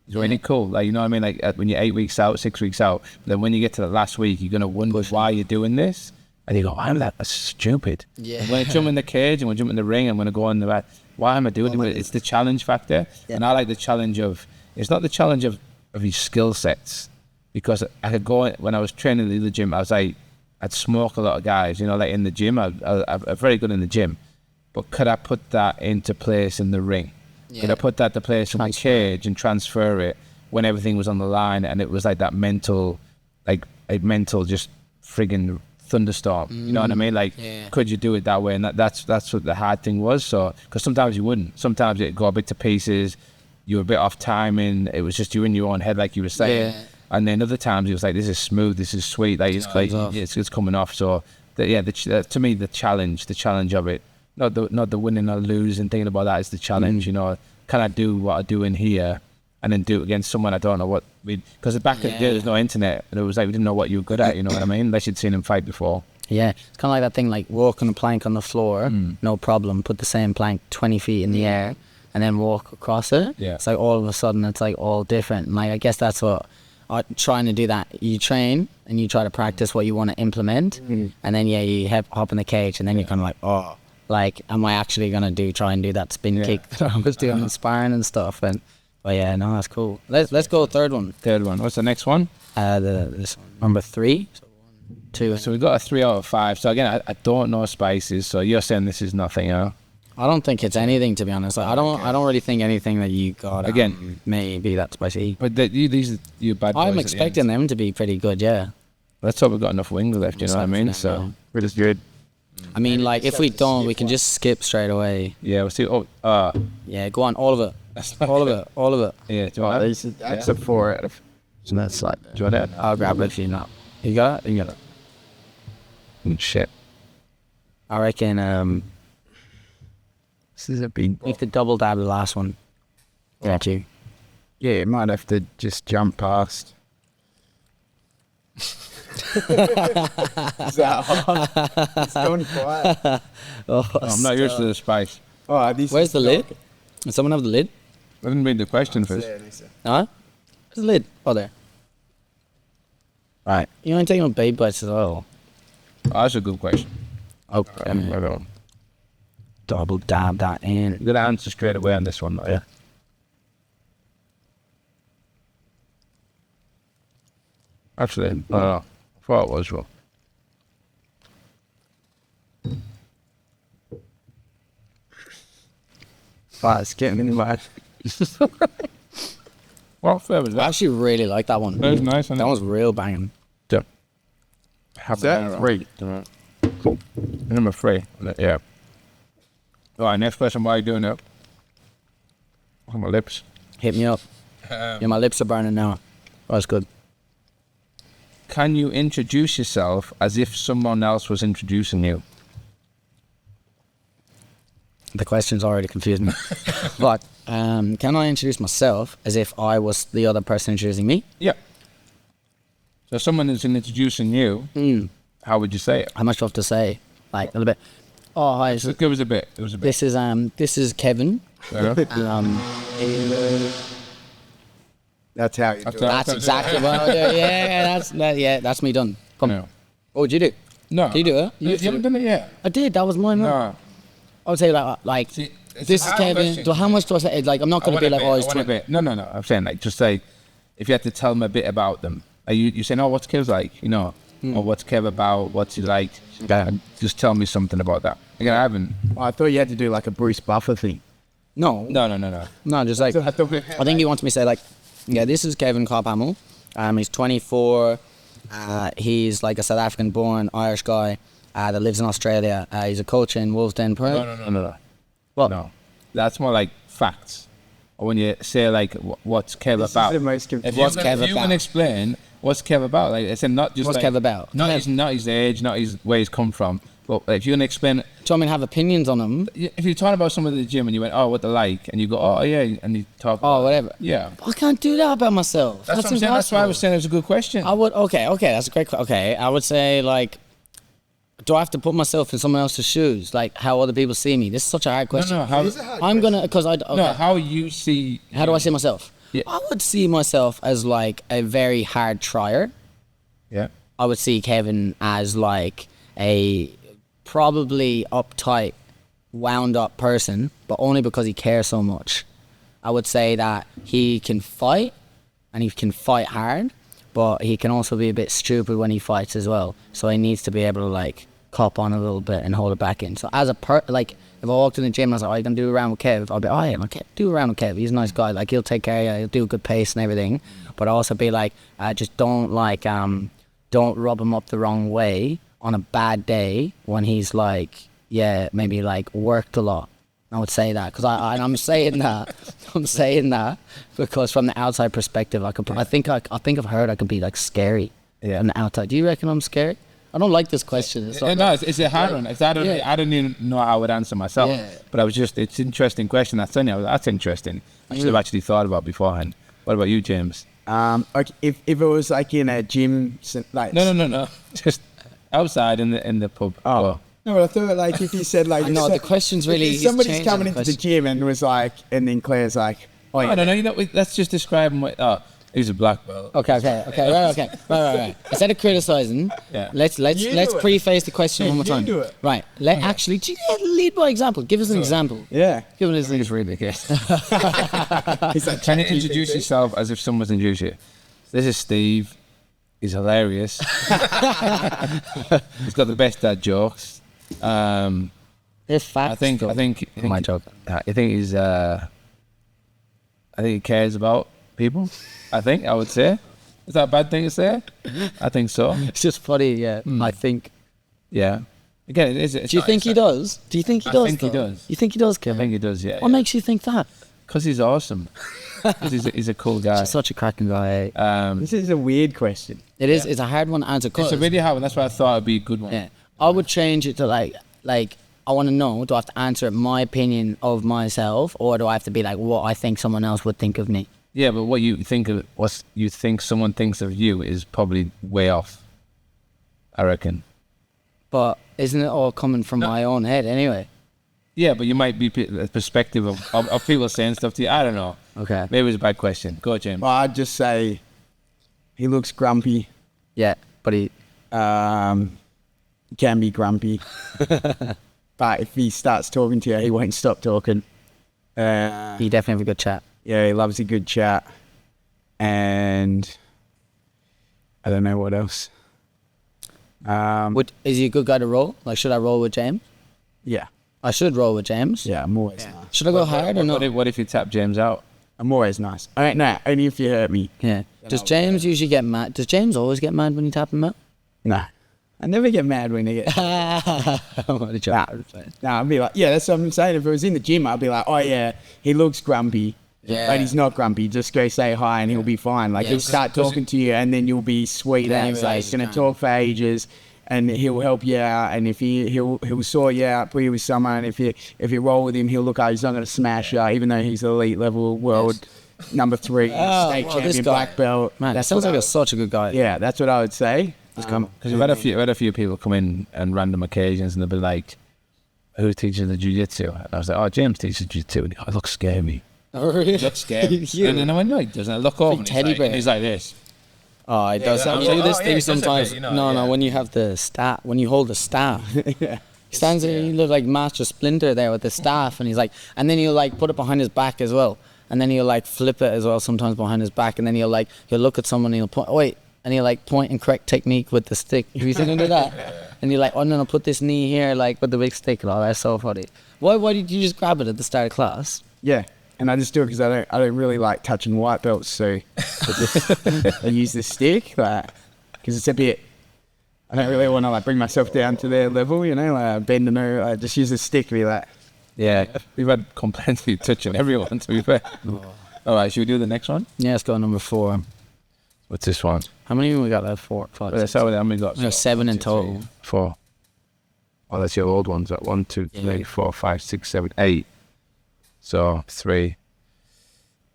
Speaker 1: It's really cool. Like, you know what I mean? Like, when you're 8 weeks out, 6 weeks out, then when you get to the last week, you're going to wonder why you're doing this. And you go, that's stupid.
Speaker 4: Yeah.
Speaker 1: When I jump in the cage and when I jump in the ring, I'm going to go on the back. Why am I doing it? It's the challenge factor.
Speaker 4: Yeah.
Speaker 1: And I like the challenge of, it's not the challenge of your skill sets. Because I could go, when I was training in the gym, I was like, I'd smoke a lot of guys, you know, like in the gym. I'm very good in the gym. But could I put that into place in the ring?
Speaker 4: Yeah.
Speaker 1: Could I put that to place in the cage and transfer it when everything was on the line, and it was like that mental, like a mental just friggin' thunderstorm. You know what I mean? Like, could you do it that way? And that's what the hard thing was. So, because sometimes you wouldn't. Sometimes it'd go a bit to pieces. You were a bit off timing. It was just you in your own head, like you were saying.
Speaker 4: Yeah.
Speaker 1: And then other times it was like, this is smooth, this is sweet. Like, it's coming off. So, to me, the challenge of it. Not the winning or losing, thinking about that is the challenge, you know. Can I do what I do in here and then do it against someone I don't know what because back in the day there's no internet, and it was like we didn't know what you were good at, you know what I mean? Unless you'd seen him fight before.
Speaker 4: Yeah, it's kind of like that thing, like walking a plank on the floor, no problem, put the same plank 20 feet in the air and then walk across it.
Speaker 1: Yeah.
Speaker 4: It's like all of a sudden it's like all different. And like, I guess that's what I'm trying to do, that you train and you try to practice what you want to implement, and then you hop in the cage, and then you're kind of like, oh, like, am I actually going to try and do that spin kick that I was doing in sparring and stuff? And but yeah, no, that's cool. Let's go third one.
Speaker 1: What's the next one?
Speaker 4: This one, number 3. So 1, 2.
Speaker 1: So we got a 3 out of 5. So again, I don't know spices. So you're saying this is nothing, huh?
Speaker 4: I don't think it's anything, to be honest. Like, I don't really think anything that you got
Speaker 1: again
Speaker 4: may be that spicy.
Speaker 1: But these are your bad boys.
Speaker 4: I'm expecting them to be pretty good. Yeah.
Speaker 1: Let's hope we've got enough wings left. You know what I mean? So
Speaker 3: It is good.
Speaker 4: I mean, like, if we don't, we can just skip straight away.
Speaker 1: yeah, we'll see.
Speaker 4: Yeah, go on, all of it. All of it.
Speaker 1: Yeah. Do you want that?
Speaker 3: That's a 4 out of. So that's like.
Speaker 1: Do you want that?
Speaker 4: I'll grab it if you not. You got it? You got it.
Speaker 1: Shit.
Speaker 4: I reckon
Speaker 3: This is a big.
Speaker 4: you have to double dab the last one. Got you.
Speaker 3: Yeah, you might have to just jump past. Is that hot? It's gone quiet.
Speaker 1: I'm not used to the spice.
Speaker 3: Oh,
Speaker 4: Where's the lid? Does someone have the lid?
Speaker 1: I didn't read the question first.
Speaker 4: Huh? Where's the lid? Oh, there. Right. You ain't taking a baby bites at all.
Speaker 1: Oh, that's a good question.
Speaker 4: Okay. Double dab that in.
Speaker 1: You're gonna answer straight away on this one, though, yeah. Actually, I thought it was well.
Speaker 3: Oh, it's getting in my.
Speaker 1: What flavor is
Speaker 4: I
Speaker 1: that?
Speaker 4: actually really like that one.
Speaker 1: That was nice, isn't
Speaker 4: That
Speaker 1: it?
Speaker 4: was real banging.
Speaker 3: Is that 3?
Speaker 1: Cool. Number 3. Yeah. All right, next question. Why are you doing that? On my lips.
Speaker 4: Hit me up. Yeah, my lips are burning now. Oh, that's good.
Speaker 1: Can you introduce yourself as if someone else was introducing you?
Speaker 4: The question's already confused me. But can I introduce myself as if I was the other person introducing me?
Speaker 1: Yeah. So someone is introducing you. How would you say it?
Speaker 4: How much do I have to say? Like a little bit. Oh, hi.
Speaker 1: It was a bit. It was a bit.
Speaker 4: This is Kevin.
Speaker 3: That's how you do it.
Speaker 4: That's exactly what I do. Yeah, that's me done. Come.
Speaker 1: No.
Speaker 4: Oh, did you do?
Speaker 1: No.
Speaker 4: Did you do it?
Speaker 1: You haven't done it yet?
Speaker 4: I did. That was mine.
Speaker 1: No.
Speaker 4: I would say like
Speaker 1: See, it's
Speaker 4: this
Speaker 1: a
Speaker 4: is
Speaker 1: hard
Speaker 4: Kevin.
Speaker 1: question.
Speaker 4: How much do I say? Like, I'm not going to be like, oh, he's 20.
Speaker 1: No. I'm saying, like, just say, if you had to tell them a bit about them, are you saying, oh, what's Kev like? You know, or what's Kev about? What's he like? Just tell me something about that. Again, I haven't.
Speaker 3: I thought you had to do like a Bruce Buffer thing.
Speaker 4: No, just like I think he wants me to say like, yeah, this is Kevin Cobb-Hamill. He's 24. He's like a South African-born Irish guy that lives in Australia. He's a coach in Wolves Den Pro.
Speaker 1: No.
Speaker 4: What?
Speaker 1: No. That's more like facts. or when you say like what's Kev
Speaker 3: This is
Speaker 1: about.
Speaker 3: the most
Speaker 1: If
Speaker 3: confusing.
Speaker 4: What's
Speaker 1: you
Speaker 4: Kev
Speaker 1: can
Speaker 4: about?
Speaker 1: explain what's Kev about, like I said, not just
Speaker 4: What's
Speaker 1: like,
Speaker 4: Kev about?
Speaker 1: not his age, not his where he's come from, but if you can explain.
Speaker 4: Do you want me to have opinions on him?
Speaker 1: If you're talking about someone at the gym and you went, oh, what they like, and you go, oh yeah, and you talk,
Speaker 4: Oh, whatever.
Speaker 1: yeah.
Speaker 4: I can't do that about myself.
Speaker 1: That's what I'm saying. That's why I was saying it was a good question.
Speaker 4: I would, okay, that's a great okay, I would say, like, do I have to put myself in someone else's shoes? Like, how other people see me? This is such a hard question.
Speaker 1: No, how?
Speaker 3: It is a hard
Speaker 4: I'm
Speaker 3: question.
Speaker 4: gonna, because okay.
Speaker 1: No, how you see?
Speaker 4: How do I see myself?
Speaker 1: Yeah.
Speaker 4: I would see myself as, like, a very hard trier.
Speaker 1: Yeah.
Speaker 4: I would see Kevin as, like, a probably uptight, wound up person, but only because he cares so much. I would say that he can fight, and he can fight hard, but he can also be a bit stupid when he fights as well. So he needs to be able to, like, cop on a little bit and hold it back in. So as a like, if I walked in the gym and I was like, oh, you can do a round with Kev, I'll be, oh yeah, okay, do a round with Kev. He's a nice guy. Like, he'll take care of you. He'll do a good pace and everything. But I'll also be like, just don't, like, don't rub him up the wrong way on a bad day when he's like, yeah, maybe like worked a lot. I would say that because I'm saying that because from the outside perspective, I think I've heard I could be like scary.
Speaker 1: Yeah.
Speaker 4: On the outside, do you reckon I'm scary? I don't like this question. It's not,
Speaker 1: It's a hard one. I don't even know how I would answer myself.
Speaker 4: Yeah.
Speaker 1: But it's an interesting question. That's interesting. I should have actually thought about beforehand. What about you, James?
Speaker 3: Like if it was like in a gym, like
Speaker 1: No. Just outside in the pub.
Speaker 3: Oh.
Speaker 1: Well,
Speaker 3: no, but I thought like if you said like
Speaker 4: No, the question's really-
Speaker 3: if
Speaker 4: he's
Speaker 3: somebody's
Speaker 4: changing
Speaker 3: coming
Speaker 4: the
Speaker 3: into the
Speaker 4: question.
Speaker 3: gym and was like, and then Claire's like, oh yeah,
Speaker 1: I don't know. You know, let's just describe him. He's a black belt.
Speaker 4: Okay. Right. Instead of criticizing,
Speaker 1: Yeah.
Speaker 4: let's
Speaker 3: You do it.
Speaker 4: preface the question one more
Speaker 3: You
Speaker 4: time.
Speaker 3: do it.
Speaker 4: Right. Actually, lead by example. Give us an example.
Speaker 3: yeah.
Speaker 4: Give us an
Speaker 1: It's ridiculous.
Speaker 3: He's like,
Speaker 1: Can you introduce yourself as if someone's introduced you? This is Steve. He's hilarious. He's got the best dad jokes.
Speaker 4: There's facts.
Speaker 1: I think
Speaker 4: My joke.
Speaker 1: I think he's. I think he cares about people. I would say. Is that a bad thing to say? I think so.
Speaker 4: It's just funny, yeah. I think.
Speaker 1: Yeah. Again, it is.
Speaker 4: Do you think he does? Do you think he
Speaker 1: I
Speaker 4: does?
Speaker 1: think he
Speaker 4: though?
Speaker 1: does.
Speaker 4: You think he does,
Speaker 1: I
Speaker 4: Kevin?
Speaker 1: think he does. Yeah.
Speaker 4: What makes you think that?
Speaker 1: Because he's awesome. 'Cause he's a cool guy.
Speaker 4: He's such a cracking guy.
Speaker 3: This is a weird question.
Speaker 4: It is. It's a hard one to answer.
Speaker 1: It's a
Speaker 4: 'cause-
Speaker 1: really hard one. That's why I thought it'd be a good one.
Speaker 4: Yeah, I would change it to like I want to know, do I have to answer my opinion of myself, or do I have to be like what I think someone else would think of me?
Speaker 1: Yeah, but what you think someone thinks of you is probably way off. I reckon.
Speaker 4: But isn't it all coming from my own head anyway?
Speaker 1: Yeah, but you might be a perspective of people saying stuff to you. I don't know.
Speaker 4: Okay.
Speaker 1: Maybe it was a bad question. Go, James.
Speaker 3: Well, I'd just say he looks grumpy.
Speaker 4: Yeah, but he.
Speaker 3: He can be grumpy. But if he starts talking to you, he won't stop talking.
Speaker 4: He definitely have a good chat.
Speaker 3: Yeah, he loves a good chat. And I don't know what else.
Speaker 4: Is he a good guy to roll? Like, should I roll with James?
Speaker 3: Yeah.
Speaker 4: I should roll with James.
Speaker 3: Yeah, I'm always nice.
Speaker 4: Should I go hard or not?
Speaker 1: What if you tap James out?
Speaker 3: I'm always nice. All right, no, only if you hurt me.
Speaker 4: Yeah. Does James usually get mad? Does James always get mad when you tap him out?
Speaker 3: No. I never get mad when they get...
Speaker 4: What a joke.
Speaker 3: No, I'd be like, yeah, that's what I'm saying. If it was in the gym, I'd be like, oh yeah, he looks grumpy.
Speaker 4: Yeah.
Speaker 3: But he's not grumpy. Just go say hi and he'll be fine. Like,
Speaker 4: Yeah,
Speaker 3: he'll
Speaker 4: just-
Speaker 3: start talking to you and then you'll be sweet.
Speaker 4: Then
Speaker 3: And
Speaker 4: he'll
Speaker 3: like,
Speaker 4: be
Speaker 3: he's going
Speaker 4: like,
Speaker 3: to talk for ages and he'll help you out. And if he'll sort you out, put you with someone. If you roll with him, he'll look out. He's not going to smash you, even though he's elite level world number 3, state
Speaker 4: well, this
Speaker 3: champion,
Speaker 4: guy-
Speaker 3: black belt.
Speaker 4: Man, that
Speaker 3: That's
Speaker 4: sounds
Speaker 3: what
Speaker 4: like such a good guy.
Speaker 3: yeah, that's what I would say.
Speaker 1: Because we've had a few people come in on random occasions and they'll be like, "Who's teaching the jiu-jitsu?" And I was like, "Oh, James teaches jiu-jitsu." And he goes, "Oh, looks scary."
Speaker 4: Oh, really?
Speaker 1: Looks scary.
Speaker 4: You.
Speaker 1: And then I went, "No, he doesn't." I look over and
Speaker 4: teddy bear.
Speaker 1: he's like this.
Speaker 4: Oh, it does.
Speaker 1: Yeah,
Speaker 4: I
Speaker 1: yeah.
Speaker 4: do this
Speaker 1: Oh, yeah,
Speaker 4: thing
Speaker 1: it does a bit,
Speaker 4: sometimes.
Speaker 1: you know,
Speaker 4: No,
Speaker 1: yeah.
Speaker 4: when you have the staff, when you hold the staff.
Speaker 3: yeah.
Speaker 4: He stands there, you look like Master Splinter there with the staff, and he's like, and then he'll like put it behind his back as well, and then he'll like flip it as well sometimes behind his back, and then he'll look at someone and he'll point, wait, and he'll like point and correct technique with the stick. Have you seen him do that? And you're like, oh no, put this knee here, like with the big stick, and all that's so funny. Why did you just grab it at the start of class?
Speaker 3: Yeah, and I just do it because I don't really like touching white belts, so I use the stick, because it's a bit. I don't really want to like bring myself down to their level, you know, like bend the nose. I just use the stick to be like,
Speaker 1: Yeah, we've had complaints of you touching everyone, to be fair. All right, should we do the next one?
Speaker 4: Yeah, let's go number 4.
Speaker 1: What's this one?
Speaker 4: How many we got left? 4, 5,
Speaker 1: Well, that's
Speaker 4: 6.
Speaker 1: how many we got.
Speaker 4: We got 7 in total.
Speaker 1: 4. Oh, that's your old ones. That 1, 2, 3, 4, 5, 6, 7, 8. So 3.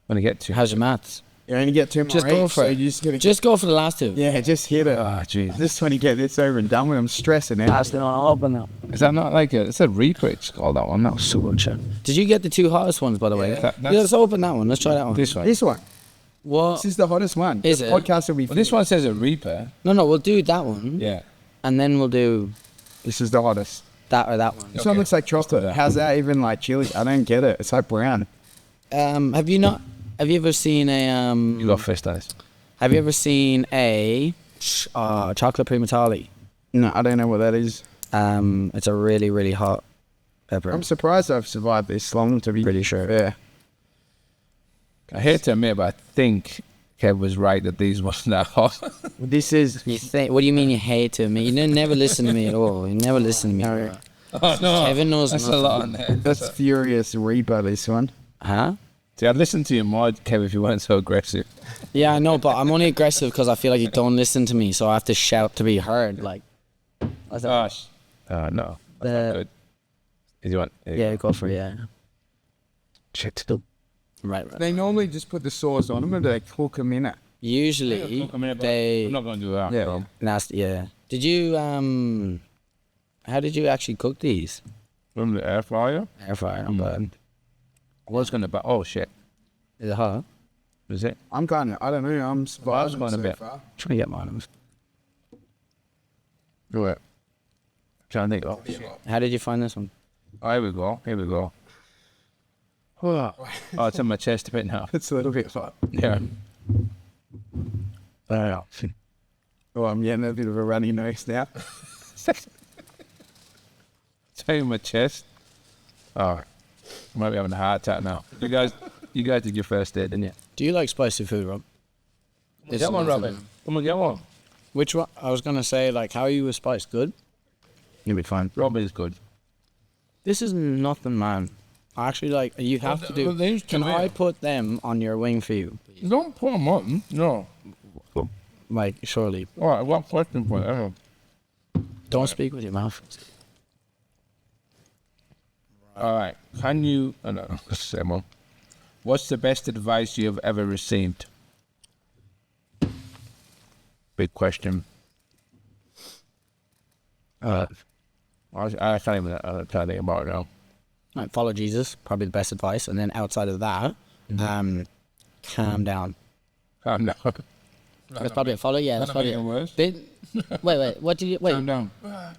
Speaker 1: When I get to.
Speaker 4: How's your maths?
Speaker 3: You only get 2 more.
Speaker 4: Just go
Speaker 3: each,
Speaker 4: for
Speaker 3: so
Speaker 4: it.
Speaker 3: you just gotta
Speaker 4: Just go for the last 2.
Speaker 3: yeah, just hit it.
Speaker 1: Ah, jeez.
Speaker 3: Just want to get this over and done with. I'm stressing out.
Speaker 4: Pass it on open now.
Speaker 1: Is that not like it's a Reaper? It's called that one. That was so good.
Speaker 4: Did you get the 2 hottest ones, by the way?
Speaker 1: That-
Speaker 4: Yeah, let's open that one. Let's try that one.
Speaker 1: This one.
Speaker 3: This one.
Speaker 4: What?
Speaker 3: This is the hottest one.
Speaker 4: Is
Speaker 3: the
Speaker 4: it?
Speaker 3: podcast will be.
Speaker 1: Well, this one says a Reaper.
Speaker 4: No, we'll do that one.
Speaker 1: Yeah.
Speaker 4: And then we'll do
Speaker 3: This is the hottest.
Speaker 4: that or that one.
Speaker 3: This one looks like chocolate.
Speaker 1: that.
Speaker 3: How's that even like chili? I don't get it. It's like brown.
Speaker 4: Have you ever seen a
Speaker 1: You got first on this.
Speaker 4: have you ever seen a chocolate primatali?
Speaker 3: No, I don't know what that is.
Speaker 4: It's a really, really hot pepper.
Speaker 3: I'm surprised I've survived this long. To be
Speaker 4: Pretty sure.
Speaker 3: Yeah.
Speaker 1: I hate to admit, but I think Kev was right that these wasn't that hot.
Speaker 3: This is.
Speaker 4: You think? What do you mean you hate to me? You never listen to me at all. You never listen to me.
Speaker 3: No,
Speaker 1: Oh no,
Speaker 4: Kevin knows
Speaker 1: that's
Speaker 4: nothing.
Speaker 1: a lot on there.
Speaker 3: that's Furious Reaper. This one.
Speaker 4: Huh?
Speaker 1: See, I'd listen to you more, Kev, if you weren't so aggressive.
Speaker 4: Yeah, I know, but I'm only aggressive because I feel like you don't listen to me, so I have to shout to be heard. Like, what's that?
Speaker 1: Gosh. No. That's not good. Is you want?
Speaker 4: Yeah, go for it. Yeah.
Speaker 1: Shit.
Speaker 4: Right.
Speaker 3: They normally just put the sauce on them and they cook them in it.
Speaker 4: Usually they
Speaker 1: I'm not going to do that.
Speaker 3: Yeah.
Speaker 1: bro.
Speaker 4: nasty. Yeah. Did you How did you actually cook these?
Speaker 1: From the air fryer.
Speaker 4: Air fryer. Not bad.
Speaker 1: I was going to, oh shit.
Speaker 4: Is it hot?
Speaker 1: Was it?
Speaker 3: I'm kind of. I don't know. I'm surviving
Speaker 1: going a
Speaker 3: so
Speaker 1: bit.
Speaker 3: far.
Speaker 4: Trying to get mine.
Speaker 1: Go ahead. Trying to think. Oh, shit.
Speaker 4: How did you find this one?
Speaker 1: Oh, here we go. Oh, it's in my chest a bit now.
Speaker 3: It's a little bit hot.
Speaker 1: Yeah.
Speaker 3: Oh, I'm getting a bit of a runny nose now.
Speaker 1: It's in my chest. Oh, I might be having a heart attack now. You guys did your first date, didn't you?
Speaker 4: Do you like spicy food, Rob?
Speaker 1: Get one, Robin. Come on, get one.
Speaker 4: Which one? I was gonna say, like, how are you with spice? Good.
Speaker 3: You'll be fine.
Speaker 1: Robin is good.
Speaker 4: This is nothing, man. Actually, like, you have to do.
Speaker 1: well, these
Speaker 4: Can
Speaker 1: two
Speaker 4: I
Speaker 1: here.
Speaker 4: put them on your wing for you?
Speaker 1: Don't put them on. No.
Speaker 4: Like, surely.
Speaker 1: All right, what question for you?
Speaker 4: Don't speak with your mouth.
Speaker 1: All right. Can you... Oh, no, that's the same one. What's the best advice you have ever received? Big question. I can't even think about it now.
Speaker 4: Right, follow Jesus, probably the best advice. And then outside of that, calm down.
Speaker 1: Calm down.
Speaker 4: That's probably a follow. Yeah, that's probably.
Speaker 1: worse.
Speaker 4: Wait. What did you wait?
Speaker 1: Calm down.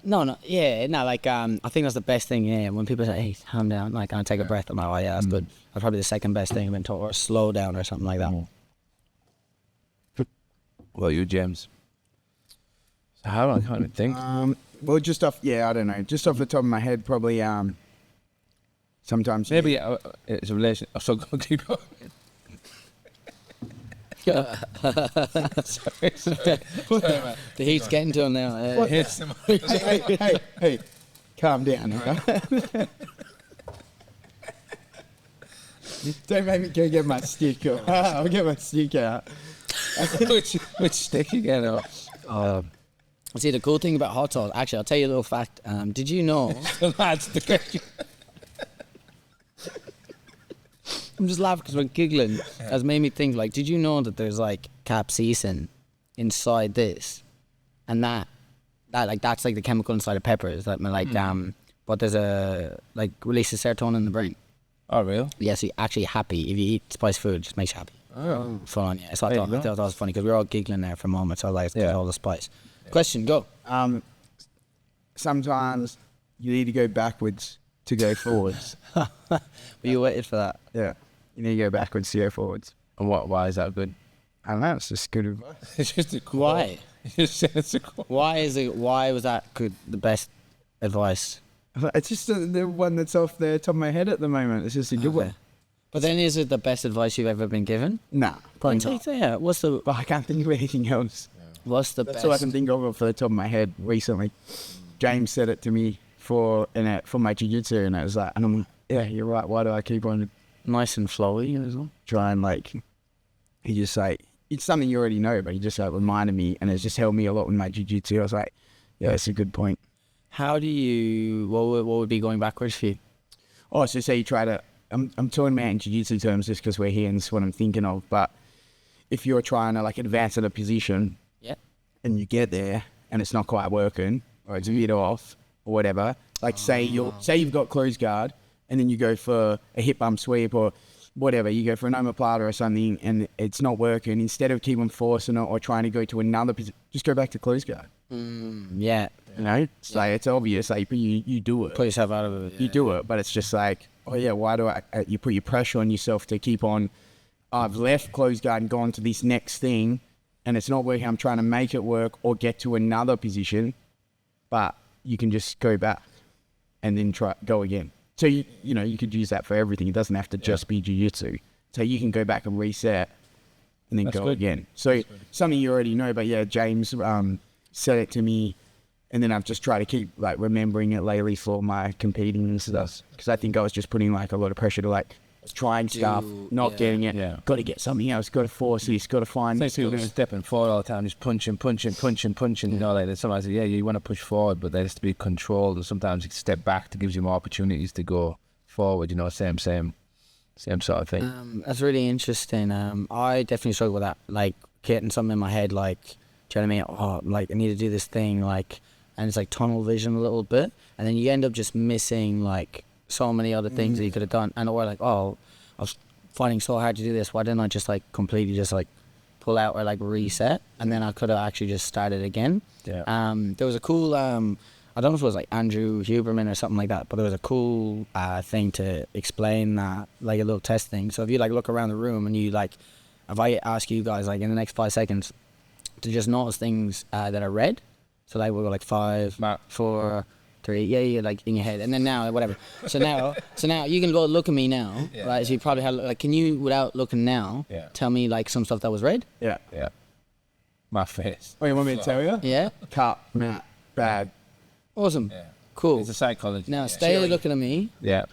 Speaker 4: No. Yeah, no. Like, I think that's the best thing. Yeah, when people say, "Hey, calm down," like, I take a breath. I'm like, "Oh yeah, that's good." That's probably the second best thing I've been told, or slow down, or something like that.
Speaker 1: Well, you, James. So how do I kind of think?
Speaker 3: Well, just off. Yeah, I don't know. Just off the top of my head, probably. Sometimes.
Speaker 1: Maybe it's a relation. So keep going. Sorry.
Speaker 4: The heat's getting to him now.
Speaker 3: Hey, calm down, all right? Don't make me go get my stick. I'll get my stick out.
Speaker 1: which stick you get out?
Speaker 4: See, the cool thing about hot sauce, actually, I'll tell you a little fact. Did you know?
Speaker 1: That's the question.
Speaker 4: I'm just laughing because we're giggling. That's made me think, like, did you know that there's, like, capsaicin inside this? And that's like the chemical inside of peppers. That, like, but there's releases serotonin in the brain.
Speaker 1: Oh, real?
Speaker 4: Yeah, so you're actually happy. If you eat spicy food, it just makes you happy.
Speaker 1: Oh.
Speaker 4: Fun, yeah. So I
Speaker 1: There you
Speaker 4: thought
Speaker 1: go.
Speaker 4: that was funny because we were all giggling there for a moment. So I like
Speaker 1: Yeah.
Speaker 4: all the spice. Question, go.
Speaker 3: Sometimes you need to go backwards to go forwards.
Speaker 4: You waited for that.
Speaker 3: Yeah. You need to go backwards to go forwards.
Speaker 1: And why is that good?
Speaker 3: I don't know. It's just good advice.
Speaker 1: It's just a cool.
Speaker 4: Why?
Speaker 1: You just said it's a cool.
Speaker 4: Why was that good? The best advice?
Speaker 3: It's just the one that's off the top of my head at the moment. It's just a good one.
Speaker 4: But then, is it the best advice you've ever been given?
Speaker 3: Nah, probably not.
Speaker 4: Yeah. What's the
Speaker 3: But I can't think of anything else.
Speaker 4: That's
Speaker 3: That's all I can think of off the top of my head recently. James said it to me for my jiu-jitsu, and I was like, and I'm like, yeah, you're right. Why do I keep on
Speaker 4: Nice and flowy as well.
Speaker 3: trying like? He just like, it's something you already know, but he just like reminded me, and it's just helped me a lot with my jiu-jitsu. I was like, yeah, that's a good point.
Speaker 4: How do you? What would be going backwards for you?
Speaker 3: Oh, so say you try to. I'm talking about in jiu-jitsu terms just because we're here and it's what I'm thinking of. But if you're trying to like advance at a position,
Speaker 4: Yeah.
Speaker 3: and you get there and it's not quite working, or it's a bit off, or whatever. Like say you've got closed guard, and then you go for a hip bump sweep or whatever. You go for an omoplata or something, and it's not working. Instead of keeping forcing it or trying to go to another position, just go back to closed guard.
Speaker 4: Yeah.
Speaker 3: You know, it's like it's obvious. Like you do it.
Speaker 4: Put yourself out of it.
Speaker 3: You do it, but it's just like, oh yeah, why do you put your pressure on yourself to keep on? I've left closed guard and gone to this next thing, and it's not working. I'm trying to make it work or get to another position, but you can just go back and then go again. So you could use that for everything. It doesn't have to just be jiu-jitsu. So you can go back and reset and then go again. So something you already know, but yeah, James said it to me. And then I've just tried to keep like remembering it lately for my competing and stuff, because I think I was just putting like a lot of pressure to like trying stuff, not getting it.
Speaker 1: Yeah.
Speaker 3: Got to get something else. Got to force this. Got to find.
Speaker 1: It's like people stepping forward all the time, just punching. You know, like sometimes you want to push forward, but there has to be controlled. And sometimes you step back to gives you more opportunities to go forward. You know, same sort of thing.
Speaker 4: That's really interesting. I definitely struggle with that. Like getting something in my head, like, do you know what I mean? Oh, like I need to do this thing, like. And it's like tunnel vision a little bit, and then you end up just missing like so many other things that you could have done, and or like, oh, I was finding so hard to do this, why didn't I just like completely just like pull out or like reset, and then I could have actually just started again. There was a cool I don't know if it was like Andrew Huberman or something like that, but there was a cool thing to explain that, like a little test thing. So if you like look around the room and you like, if I ask you guys like in the next 5 seconds to just notice things that are red. So like we'll go like 5, 4, 3, yeah, like in your head, and then now whatever. So now you can go look at me now, right? So you probably have like, can you without looking now, tell me like some stuff that was red?
Speaker 3: Yeah.
Speaker 1: My face.
Speaker 3: Oh, you want me to tell you?
Speaker 4: Yeah.
Speaker 3: Cut, nah, bad.
Speaker 4: Awesome. Cool.
Speaker 1: It's a psychology.
Speaker 4: Now stay looking at me.
Speaker 1: Yeah.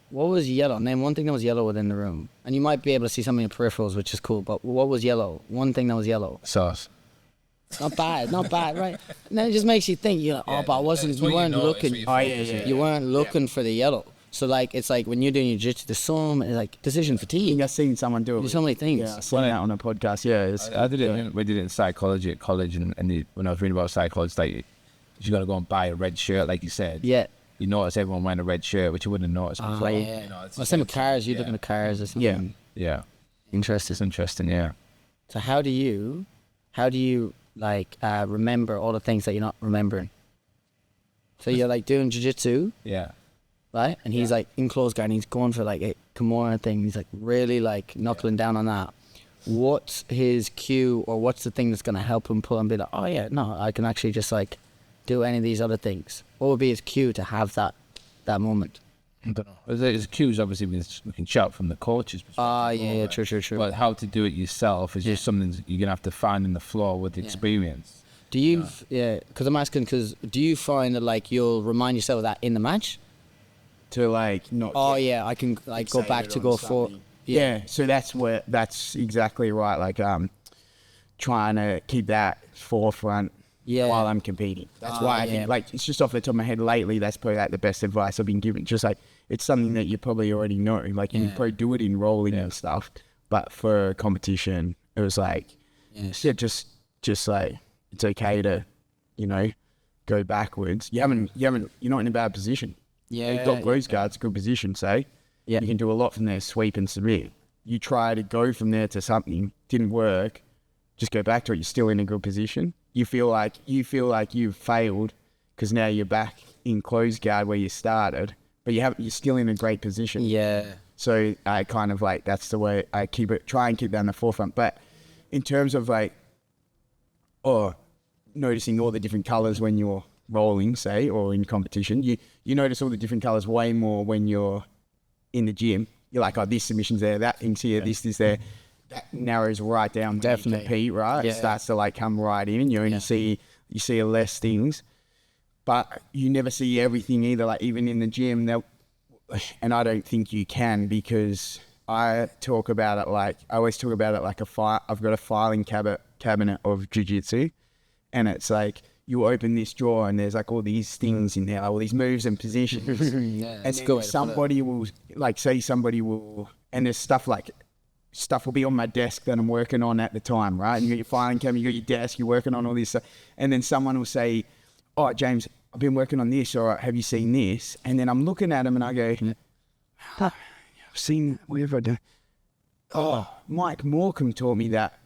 Speaker 4: What was yellow? Name one thing that was yellow within the room, and you might be able to see some of your peripherals, which is cool. But what was yellow? One thing that was yellow.
Speaker 1: Sauce.
Speaker 4: Not bad, right? And then it just makes you think, you're like, oh, but you weren't looking. You weren't looking for the yellow. So like, it's like when you're doing your jiu-jitsu, there's so many, like decision fatigue.
Speaker 3: I think I've seen someone do it.
Speaker 4: There's so many things.
Speaker 3: Yeah, I seen that on a podcast. Yeah,
Speaker 1: I did it. We did it in psychology at college, and when I was reading about psychology, it's like you got to go and buy a red shirt, like you said.
Speaker 4: Yeah.
Speaker 1: You notice everyone wearing a red shirt, which you wouldn't have noticed before.
Speaker 4: Yeah. Well, same with cars. You're looking at cars or something.
Speaker 1: Yeah.
Speaker 4: Interesting.
Speaker 1: It's interesting. Yeah.
Speaker 4: So how do you like remember all the things that you're not remembering? So you're like doing jiu-jitsu.
Speaker 1: Yeah.
Speaker 4: Right? And he's like in close guard and he's going for like a Kimura thing. He's like really like knuckling down on that. What's his cue, or what's the thing that's going to help him pull and be like, oh yeah, no, I can actually just like do any of these other things? What would be his cue to have that moment?
Speaker 1: I don't know. There's cues, obviously, we can shout from the coaches.
Speaker 4: Yeah, true.
Speaker 1: But how to do it yourself is just something you're going to have to find in the floor with the experience.
Speaker 4: Do you, because I'm asking, because do you find that like you'll remind yourself of that in the match?
Speaker 3: To like not.
Speaker 4: Oh yeah, I can like go back to go for.
Speaker 3: Yeah, so that's exactly right. Like trying to keep that forefront while I'm competing. That's why I think like it's just off the top of my head lately. That's probably like the best advice I've been given. Just like it's something that you probably already know. Like you probably do it in rolling and stuff, but for competition, it was like just like it's okay to go backwards. You're not in a bad position.
Speaker 4: Yeah,
Speaker 3: you've got close guards, good position, say. Yeah. You can do a lot from there, sweep and submit. You try to go from there to something, didn't work, just go back to it, you're still in a good position. You feel like you've failed because now you're back in close guard where you started, but you're still in a great position.
Speaker 4: Yeah.
Speaker 3: So I kind of like, that's the way I try and keep that in the forefront. But in terms of like, noticing all the different colors when you're rolling, say, or in competition, you notice all the different colors way more when you're in the gym. You're like, oh, this submission's there, that thing's here, this is there. That narrows right down. Definitely. Compete, right? Yeah. It starts to like come right in, and you see less things. but you never see everything either. Like even in the gym, and I don't think you can, because I talk about it like, I always talk about it like I've got a filing cabinet of jiu-jitsu, and it's like, you open this drawer and there's like all these things in there, all these moves and positions.
Speaker 4: Yeah,
Speaker 3: And then somebody will, like, say somebody will, and there's stuff will be on my desk that I'm working on at the time, right? And you got your filing cabinet, you got your desk, you're working on all this stuff. And then someone will say, oh, James, I've been working on this, or have you seen this? And then I'm looking at them and I go, I've seen, what have I done? Oh, Mike Morecambe taught me that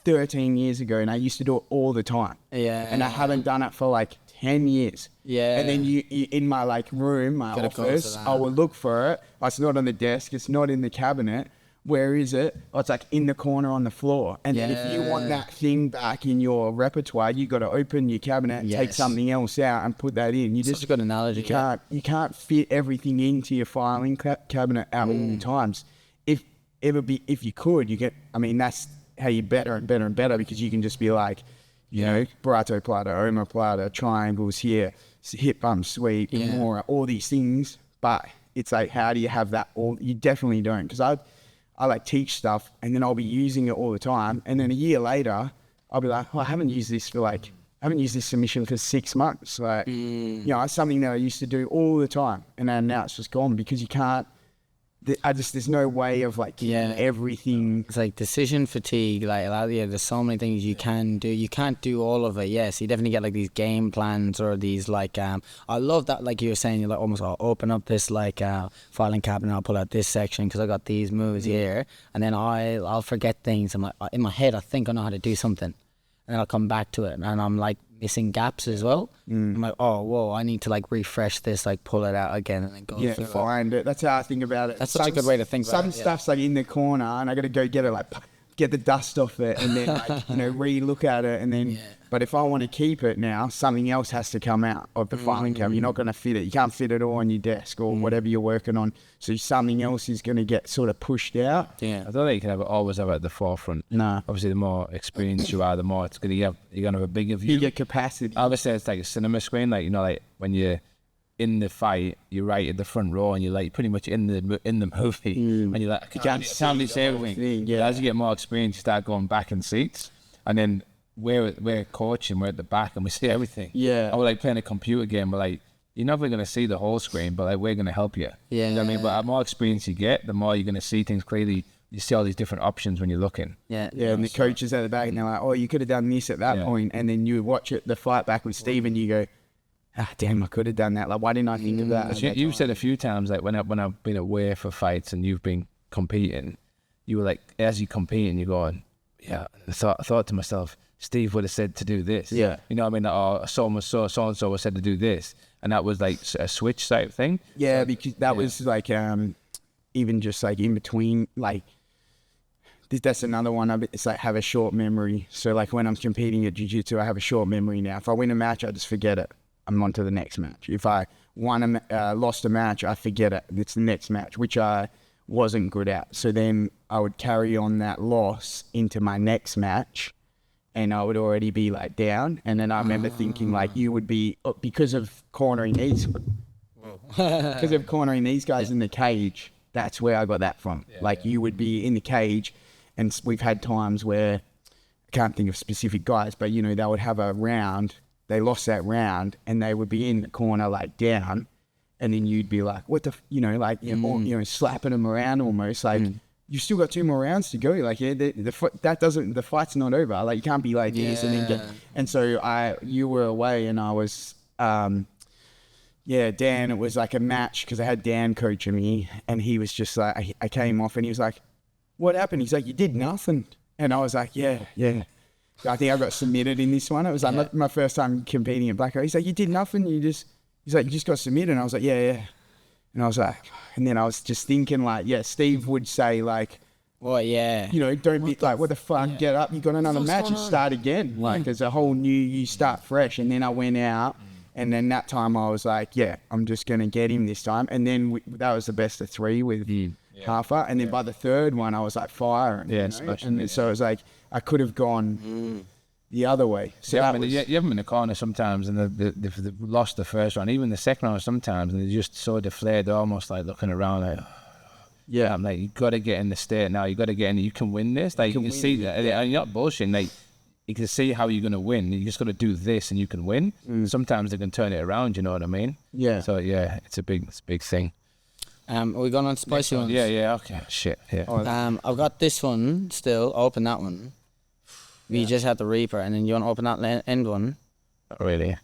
Speaker 3: 13 years ago, and I used to do it all the time.
Speaker 4: Yeah.
Speaker 3: And I haven't done it for like 10 years.
Speaker 4: Yeah.
Speaker 3: And then you in my like room, my office, I will look for it. Oh, it's not on the desk. It's not in the cabinet. Where is it? Oh, it's like in the corner on the floor. And then if you want that thing back in your repertoire, you got to open your cabinet, take something else out, and put that in. You just
Speaker 4: Such a good analogy.
Speaker 3: You can't fit everything into your filing cabinet at all times. If you could, you get. I mean, that's how you better and better and better, because you can just be like, you know, Barato Plata, omoplata, triangles here, hip bump sweep, more, all these things. But it's like, how do you have that all? You definitely don't, because I like teach stuff and then I'll be using it all the time. And then a year later, I'll be like, oh, I haven't used this submission for 6 months. Like, you know, it's something that I used to do all the time. And then now it's just gone, because you can't, there's no way of like everything.
Speaker 4: It's like decision fatigue. Like, there's so many things you can do. You can't do all of it. Yes, you definitely get like these game plans, or these like. I love that. Like you were saying, you like almost I'll open up this like filing cabinet. I'll pull out this section because I got these moves here, and then I'll forget things. I'm like, in my head, I think I know how to do something, and I'll come back to it, and I'm like missing gaps as well. I'm like, oh, whoa, I need to like refresh this, like pull it out again, and then go through
Speaker 3: find it. That's how I think about it.
Speaker 4: That's such a good way to think about it.
Speaker 3: Some stuff's like in the corner, and I got to go get it, like get the dust off it, and then like, you know, re-look at it, and then. But if I want to keep it now, something else has to come out of the filing cabinet. You're not going to fit it. You can't fit it all on your desk or whatever you're working on. So something else is going to get sort of pushed out.
Speaker 1: Yeah, I don't think you can always have it at the forefront.
Speaker 3: No.
Speaker 1: Obviously, the more experienced you are, the more it's going to you're going to have a bigger view.
Speaker 3: You get capacity.
Speaker 1: Obviously, it's like a cinema screen. Like, you know, like when you're in the fight, you're right at the front row, and you're like pretty much in the movie, and you're like, you can't see everything.
Speaker 3: Yeah.
Speaker 1: As you get more experience, you start going back in seats, and then we're coaching, we're at the back, and we see everything.
Speaker 3: Yeah.
Speaker 1: Or we're like playing a computer game, we're like, you're never going to see the whole screen, but like we're going to help you.
Speaker 4: Yeah.
Speaker 1: You know what I mean? But the more experience you get, the more you're going to see things clearly. You see all these different options when you're looking.
Speaker 3: Yeah, and the coaches at the back, and they're like, oh, you could have done this at that point. And then you watch the fight back with Steve, and you go, damn, I could have done that. Like, why didn't I think of that?
Speaker 1: You've said a few times, like when I've been away for fights and you've been competing, you were like, as you competing, you're going, I thought to myself, Steve would have said to do this. Yeah. You know what I mean? Or so-and-so was said to do this. And that was like a switch type thing.
Speaker 3: Yeah, because that was like, even just like in between, like, that's another one. It's like have a short memory. So like when I'm competing at jiu-jitsu, I have a short memory now. If I win a match, I just forget it. I'm on to the next match. If I lost a match, I forget it. It's the next match, which I wasn't good at. So then I would carry on that loss into my next match, and I would already be like down. And then I remember thinking like, you would be, because of cornering these guys in the cage. That's where I got that from. You would be in the cage, and we've had times where I can't think of specific guys, but you know, they would have a round. They lost that round, and they would be in the corner like down, and then you'd be like, "What the?" Slapping them around almost like. You've still got 2 more rounds to go. Like, the fight's not over. Like, you can't be like this and then get. And so you were away, and I was, Dan. It was like a match because I had Dan coaching me, and he was just like, I came off, and he was like, "What happened?" He's like, "You did nothing," and I was like, "Yeah." I think I got submitted in this one. It was like my first time competing at Black Belt. He's like, "You did nothing. He's like, you just got submitted," and I was like, "Yeah." And I was like, and then I was just thinking like, Steve would say like,
Speaker 4: well,
Speaker 3: you know, don't be like, what the fuck, get up, you got another match and start again. Like, there's a whole new, you start fresh. And then I went out, and then that time I was like, I'm just going to get him this time. And then that was the best of 3 with Hafa. And then by the third one, I was like firing.
Speaker 1: Yeah,
Speaker 3: and so it was like, I could have gone the other way. So
Speaker 1: you
Speaker 3: that
Speaker 1: have them in the corner sometimes, and they've lost the first round, even the second round sometimes, and they're just so deflated, they're almost like looking around like, yeah, I'm like, you got to get in the state now. You got to get in. You can win this. Like, you can see that, and you're not bullshitting. Like, you can see how you're gonna win. You just got to do this, and you can win. Sometimes they can turn it around. You know what I mean? Yeah. So yeah, it's a big thing.
Speaker 4: Are we going on spicy ones?
Speaker 1: Yeah. Okay. Shit. Yeah.
Speaker 4: I've got this one still. Open that one. You just had the Reaper, and then you want to open that end one.
Speaker 1: Not really.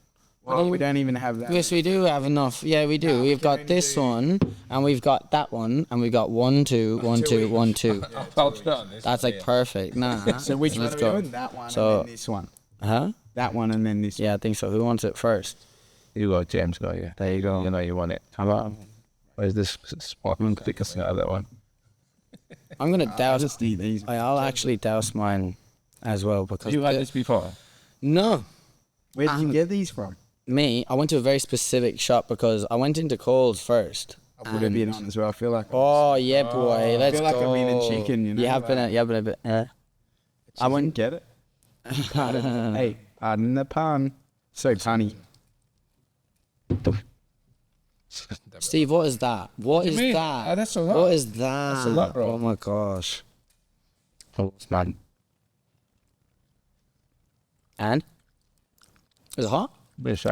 Speaker 3: Well, we don't even have that.
Speaker 4: Yes, we do have enough. Yeah, we do. We've got this one, and we've got that one, and we've got 1, 2, 1, 2, 1, 2. That's like perfect. Nah.
Speaker 3: So which
Speaker 4: Let's
Speaker 3: one
Speaker 4: go.
Speaker 3: are we doing? That one
Speaker 4: So-
Speaker 3: and then this one.
Speaker 4: Huh?
Speaker 3: That one and then this
Speaker 4: Yeah, I think so. Who wants it first?
Speaker 1: You go, James. Go. Yeah.
Speaker 4: There you go.
Speaker 1: You know you want it.
Speaker 4: How about?
Speaker 1: Where's this spot? I'm thinking out of that one.
Speaker 4: I'm gonna
Speaker 3: I'll
Speaker 4: douse.
Speaker 3: just eat these.
Speaker 4: I'll actually douse mine as well because
Speaker 1: You had this before.
Speaker 4: No,
Speaker 3: Where did you get these from?
Speaker 4: me. I went to a very specific shop because I went into Coles first.
Speaker 3: I would have been on as well. I feel like.
Speaker 4: Oh yeah, boy.
Speaker 3: I
Speaker 4: Let's
Speaker 3: feel like
Speaker 4: go.
Speaker 3: I've been in chicken. You know.
Speaker 4: You have been. A bit.
Speaker 3: I wouldn't get it. Hey, pardon the pun. So punny.
Speaker 4: Steve, what is that? What is
Speaker 1: mean?
Speaker 4: that?
Speaker 1: That's a lot.
Speaker 4: What is that?
Speaker 1: That's a lot, bro.
Speaker 4: Oh my gosh.
Speaker 1: Oh, it's man.
Speaker 4: And? Is it hot?
Speaker 1: Is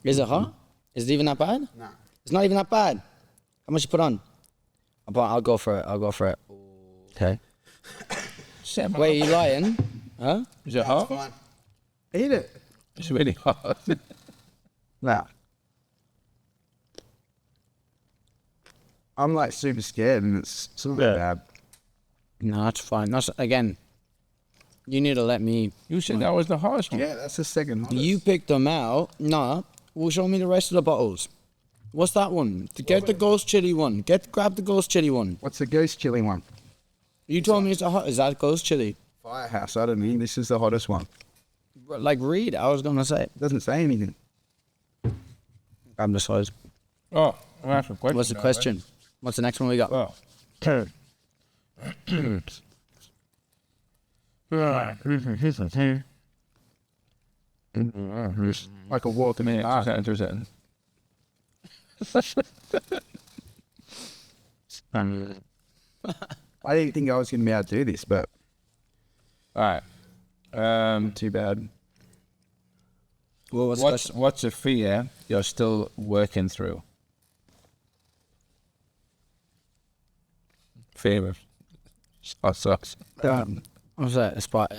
Speaker 4: Is it hot? Is it even that bad?
Speaker 3: No.
Speaker 4: It's not even that bad. How much you put on? I'll go for it. Okay. Wait, are you lying? Huh?
Speaker 1: Is it hot?
Speaker 3: Fine. Eat it.
Speaker 1: It's really hot.
Speaker 3: Now. I'm like super scared and it's not bad.
Speaker 4: No, that's fine. That's, again, you need to let me.
Speaker 1: You said that was the hottest one.
Speaker 3: Yeah, that's the second one.
Speaker 4: You picked them out. Nah, well, show me the rest of the bottles. What's that one? Get the ghost chili one. Grab the ghost chili one.
Speaker 3: What's the ghost chili one?
Speaker 4: You told me it's a hot. Is that ghost chili?
Speaker 3: Firehouse. I don't know. This is the hottest one.
Speaker 4: Like read. I was gonna say.
Speaker 3: It doesn't say anything.
Speaker 4: I'm the size.
Speaker 1: Oh, I'm asking a question.
Speaker 4: What's the
Speaker 1: now,
Speaker 4: question? What's the next one we got?
Speaker 1: Right?
Speaker 3: Like a walk in the park.
Speaker 1: 2 seconds.
Speaker 3: I didn't think I was going to be able to do this, but
Speaker 1: All right.
Speaker 3: too bad.
Speaker 4: Well, what's the question?
Speaker 1: What's a fear you're still working through? Fear of hot sauce.
Speaker 4: What's that? A spot.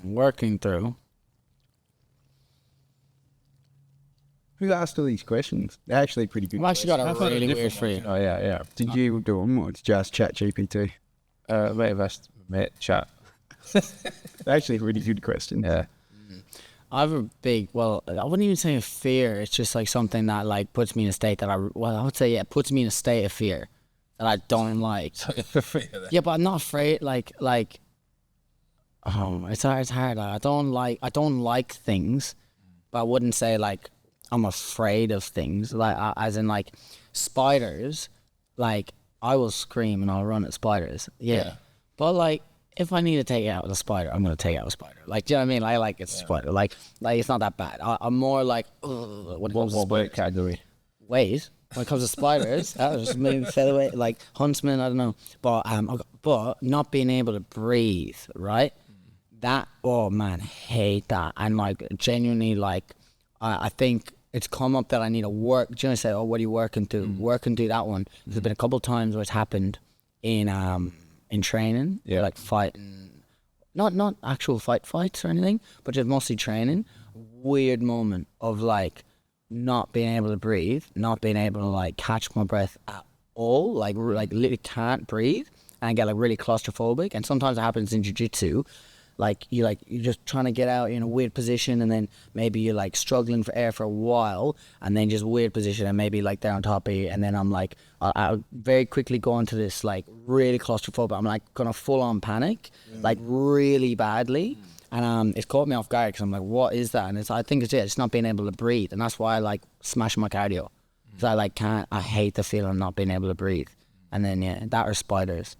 Speaker 4: Working through.
Speaker 3: Who asked all these questions? They're actually pretty good.
Speaker 4: I've actually got a
Speaker 1: I thought
Speaker 4: really
Speaker 1: they're
Speaker 4: weird
Speaker 1: different
Speaker 4: for you.
Speaker 1: ones. Oh yeah.
Speaker 3: Did you do them or did you just chat GPT?
Speaker 1: Mate, chat.
Speaker 3: They're actually really good questions.
Speaker 1: Yeah.
Speaker 4: I have a big, well, I wouldn't even say a fear. It's just like something that like puts me in a state that I would say, yeah, puts me in a state of fear that I don't like. Yeah, but I'm not afraid. Like, it's hard. Like, I don't like things, but I wouldn't say like I'm afraid of things. Like, as in like spiders. Like, I will scream and I'll run at spiders. Yeah. But like, if I need to take it out with a spider, I'm gonna take it out with a spider. Like, do you know what I mean? I like it's a spider. Like it's not that bad. I'm more like, ugh, when it comes to
Speaker 1: What
Speaker 4: spiders.
Speaker 1: category?
Speaker 4: Wait, when it comes to spiders, that was just maybe featherweight, like huntsman. I don't know, but not being able to breathe, right? That, oh man, hate that. And like genuinely, like I think it's come up that I need to work. Do you know, say, oh, what are you working through? Working through that one. There's been a couple of times where it's happened in training, like fighting, not actual fights or anything, but just mostly training. Weird moment of like not being able to breathe, not being able to like catch my breath at all, like literally can't breathe, and I get like really claustrophobic. And sometimes it happens in jiu-jitsu. Like you're just trying to get out in a weird position, and then maybe you're like struggling for air for a while, and then just weird position, and maybe like they're on top of you, and then I'm like, I'll very quickly go into this like really claustrophobic. I'm like gonna full on panic, like really badly, and it's caught me off guard because I'm like, what is that? And I think it's not being able to breathe, and that's why I like smashing my cardio, because I hate the feeling of not being able to breathe, and then that or spiders.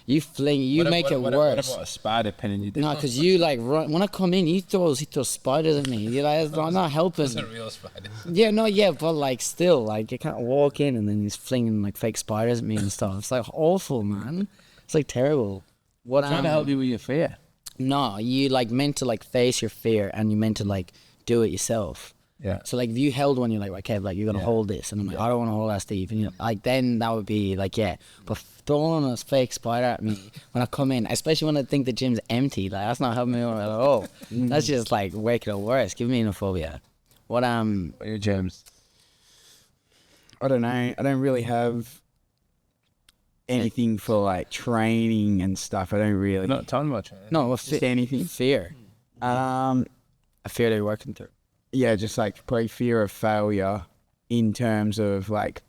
Speaker 4: You fling, you make it
Speaker 1: what
Speaker 4: worse.
Speaker 1: about a spider pinning you down?
Speaker 4: No, because you like run. When I come in, he throws spiders at me. You're like, I'm not helping.
Speaker 1: It's a real spider.
Speaker 4: Yeah, no, yeah, but like still, like you can't walk in and then he's flinging like fake spiders at me and stuff. It's like awful, man. It's like terrible. What
Speaker 1: Trying to help you with your fear.
Speaker 4: No, you like meant to like face your fear and you meant to like do it yourself.
Speaker 1: Yeah.
Speaker 4: So like if you held one, you're like, okay, like you're gonna hold this, and I'm like, I don't want to hold that, Steve. And you know, like then that would be like, yeah. But throwing a fake spider at me when I come in, especially when I think the gym's empty, like that's not helping me at all. That's just like making it worse. Give me xenophobia. What
Speaker 1: are your gyms?
Speaker 3: I don't know. I don't really have anything for like training and stuff. I don't really.
Speaker 1: Not talking about training.
Speaker 4: no,
Speaker 3: Just anything.
Speaker 4: fear. A fear that you're working through.
Speaker 3: Yeah, just like probably fear of failure in terms of like,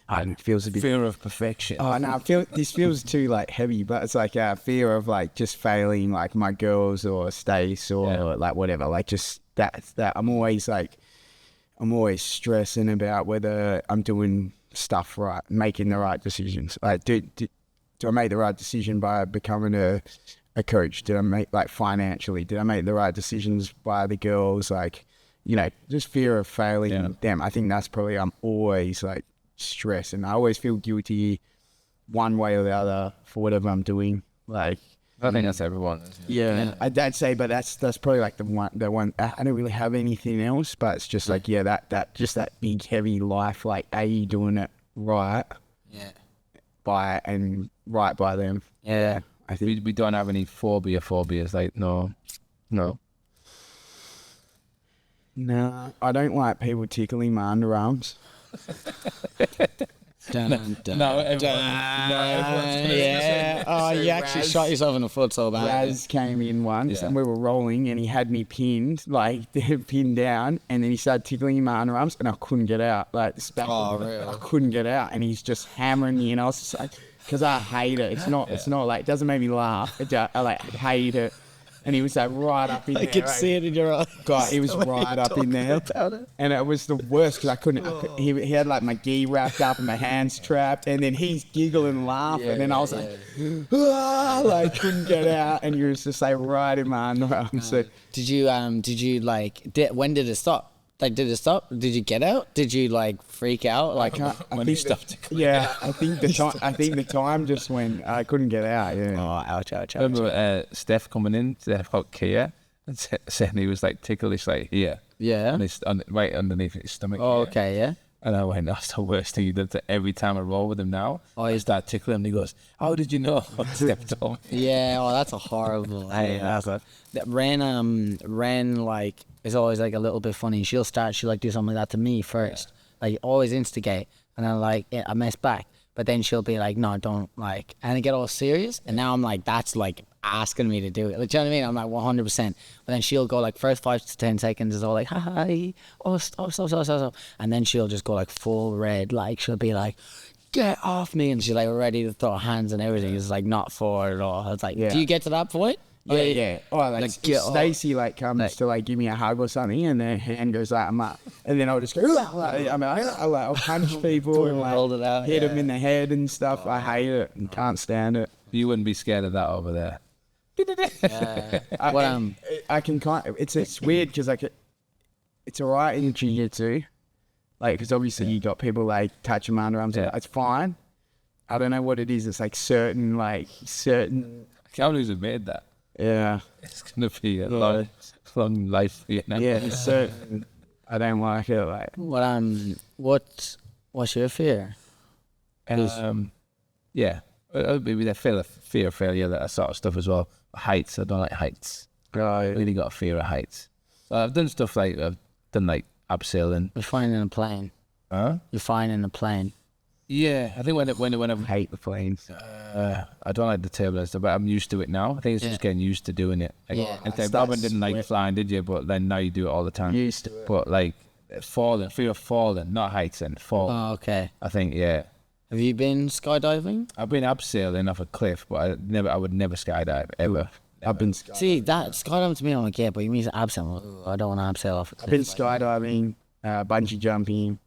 Speaker 3: I don't know, it feels a bit.
Speaker 1: Fear of perfection.
Speaker 3: Oh no, this feels too like heavy, but it's like fear of like just failing like my girls or Stace or like whatever. Like just that. I'm always stressing about whether I'm doing stuff right, making the right decisions. Like do I make the right decision by becoming a coach? Did I make like financially? Did I make the right decisions by the girls? Like, you know, just fear of failing them. I think that's probably, I'm always like stressed and I always feel guilty one way or the other for whatever I'm doing. Like,
Speaker 1: I think that's everyone.
Speaker 3: yeah. I'd say, but that's probably like the one, I don't really have anything else, but it's just like, that big heavy life, like, are you doing it right?
Speaker 4: Yeah.
Speaker 3: By them.
Speaker 4: Yeah.
Speaker 3: I think
Speaker 1: We don't have any phobias. Like, no.
Speaker 3: no, I don't like people tickling my underarms.
Speaker 4: Dun, dun,
Speaker 1: No,
Speaker 4: dun. Yeah. Oh, you actually shot yourself in the foot so bad.
Speaker 3: Raz came in once
Speaker 1: Yeah.
Speaker 3: and we were rolling and he had me pinned, like pinned down, and then he started tickling my underarms and I couldn't get out. Like this back,
Speaker 4: really?
Speaker 3: I couldn't get out, and he's just hammering me, and I was just like, because I hate it. It's not like, it doesn't make me laugh. I like hate it. And he was like right up in there.
Speaker 4: I could see it in your eyes.
Speaker 3: God, he was right up in there, and it was the worst because I couldn't. He had like my gi wrapped up and my hands trapped, and then he's giggling and laughing, and I was like, like couldn't get out, and he was just like right in my underarm. So
Speaker 4: Did you when did it stop? Like, did it stop? Did you get out? Did you like freak out? Like,
Speaker 1: when he stopped.
Speaker 3: yeah, I think the time just went. I couldn't get out. Yeah.
Speaker 4: oh, ouch.
Speaker 1: I remember Steph coming in, Steph got Kia, and saying he was like ticklish, like here.
Speaker 4: Yeah.
Speaker 1: And it's right underneath his stomach.
Speaker 4: Oh,
Speaker 1: here.
Speaker 4: okay, yeah.
Speaker 1: And I went, that's the worst thing he did. Every time I roll with him now, I start tickling him. And he goes, how did you know? Steph told me.
Speaker 4: Yeah, oh, that's a horrible. Hey, that's a. Ren, like, is always like a little bit funny. She'll like do something like that to me first, like always instigate, and I'm like, yeah, I mess back. But then she'll be like, no, don't, like, and I get all serious, and now I'm like, that's like asking me to do it. Like, do you know what I mean? I'm like 100%. But then she'll go like first 5 to 10 seconds is all like, hi, oh, stop, and then she'll just go like full red, like she'll be like, get off me, and she's like ready to throw hands and everything. It's like not for it at all. It's like, do you get to that point?
Speaker 3: Yeah. Oh, like Stacey like comes to like give me a hug or something, and their hand goes like, I'm up, and then I'll just go. I'll punch people and like
Speaker 4: hold it out,
Speaker 3: hit them in the head and stuff. I hate it and can't stand it.
Speaker 1: You wouldn't be scared of that over there.
Speaker 3: I can kind of. It's weird because like it's alright in jiu-jitsu, like because obviously you got people like touching my underarms.
Speaker 1: Yeah.
Speaker 3: It's fine. I don't know what it is. It's like certain.
Speaker 1: I can't believe you made that.
Speaker 3: Yeah.
Speaker 1: It's gonna be a long life for you now.
Speaker 3: Yeah, it's certain. I don't like it. Like
Speaker 4: What's your fear?
Speaker 1: Yeah, maybe the fear of failure, that sort of stuff as well. Heights, I don't like heights. I really got a fear of heights. So I've done stuff like abseiling.
Speaker 4: You're fine in a plane.
Speaker 1: Huh?
Speaker 4: You're fine in a plane.
Speaker 1: Yeah, I think when I
Speaker 3: hate the planes.
Speaker 1: I don't like the turbulence, but I'm used to it now. I think it's just getting used to doing it. Like, Robin didn't like flying, did you? But then now you do it all the time.
Speaker 3: Used to it.
Speaker 1: But like fear of falling, not heights and fall.
Speaker 4: Oh, okay.
Speaker 1: I think
Speaker 4: Have you been skydiving?
Speaker 1: I've been abseiling off a cliff, but I would never skydive ever.
Speaker 3: I've been skydiving.
Speaker 4: See, that skydiving to me, I'm like, yeah, but you mean abseil? I don't want to abseil off a cliff.
Speaker 3: I've been skydiving, bungee jumping,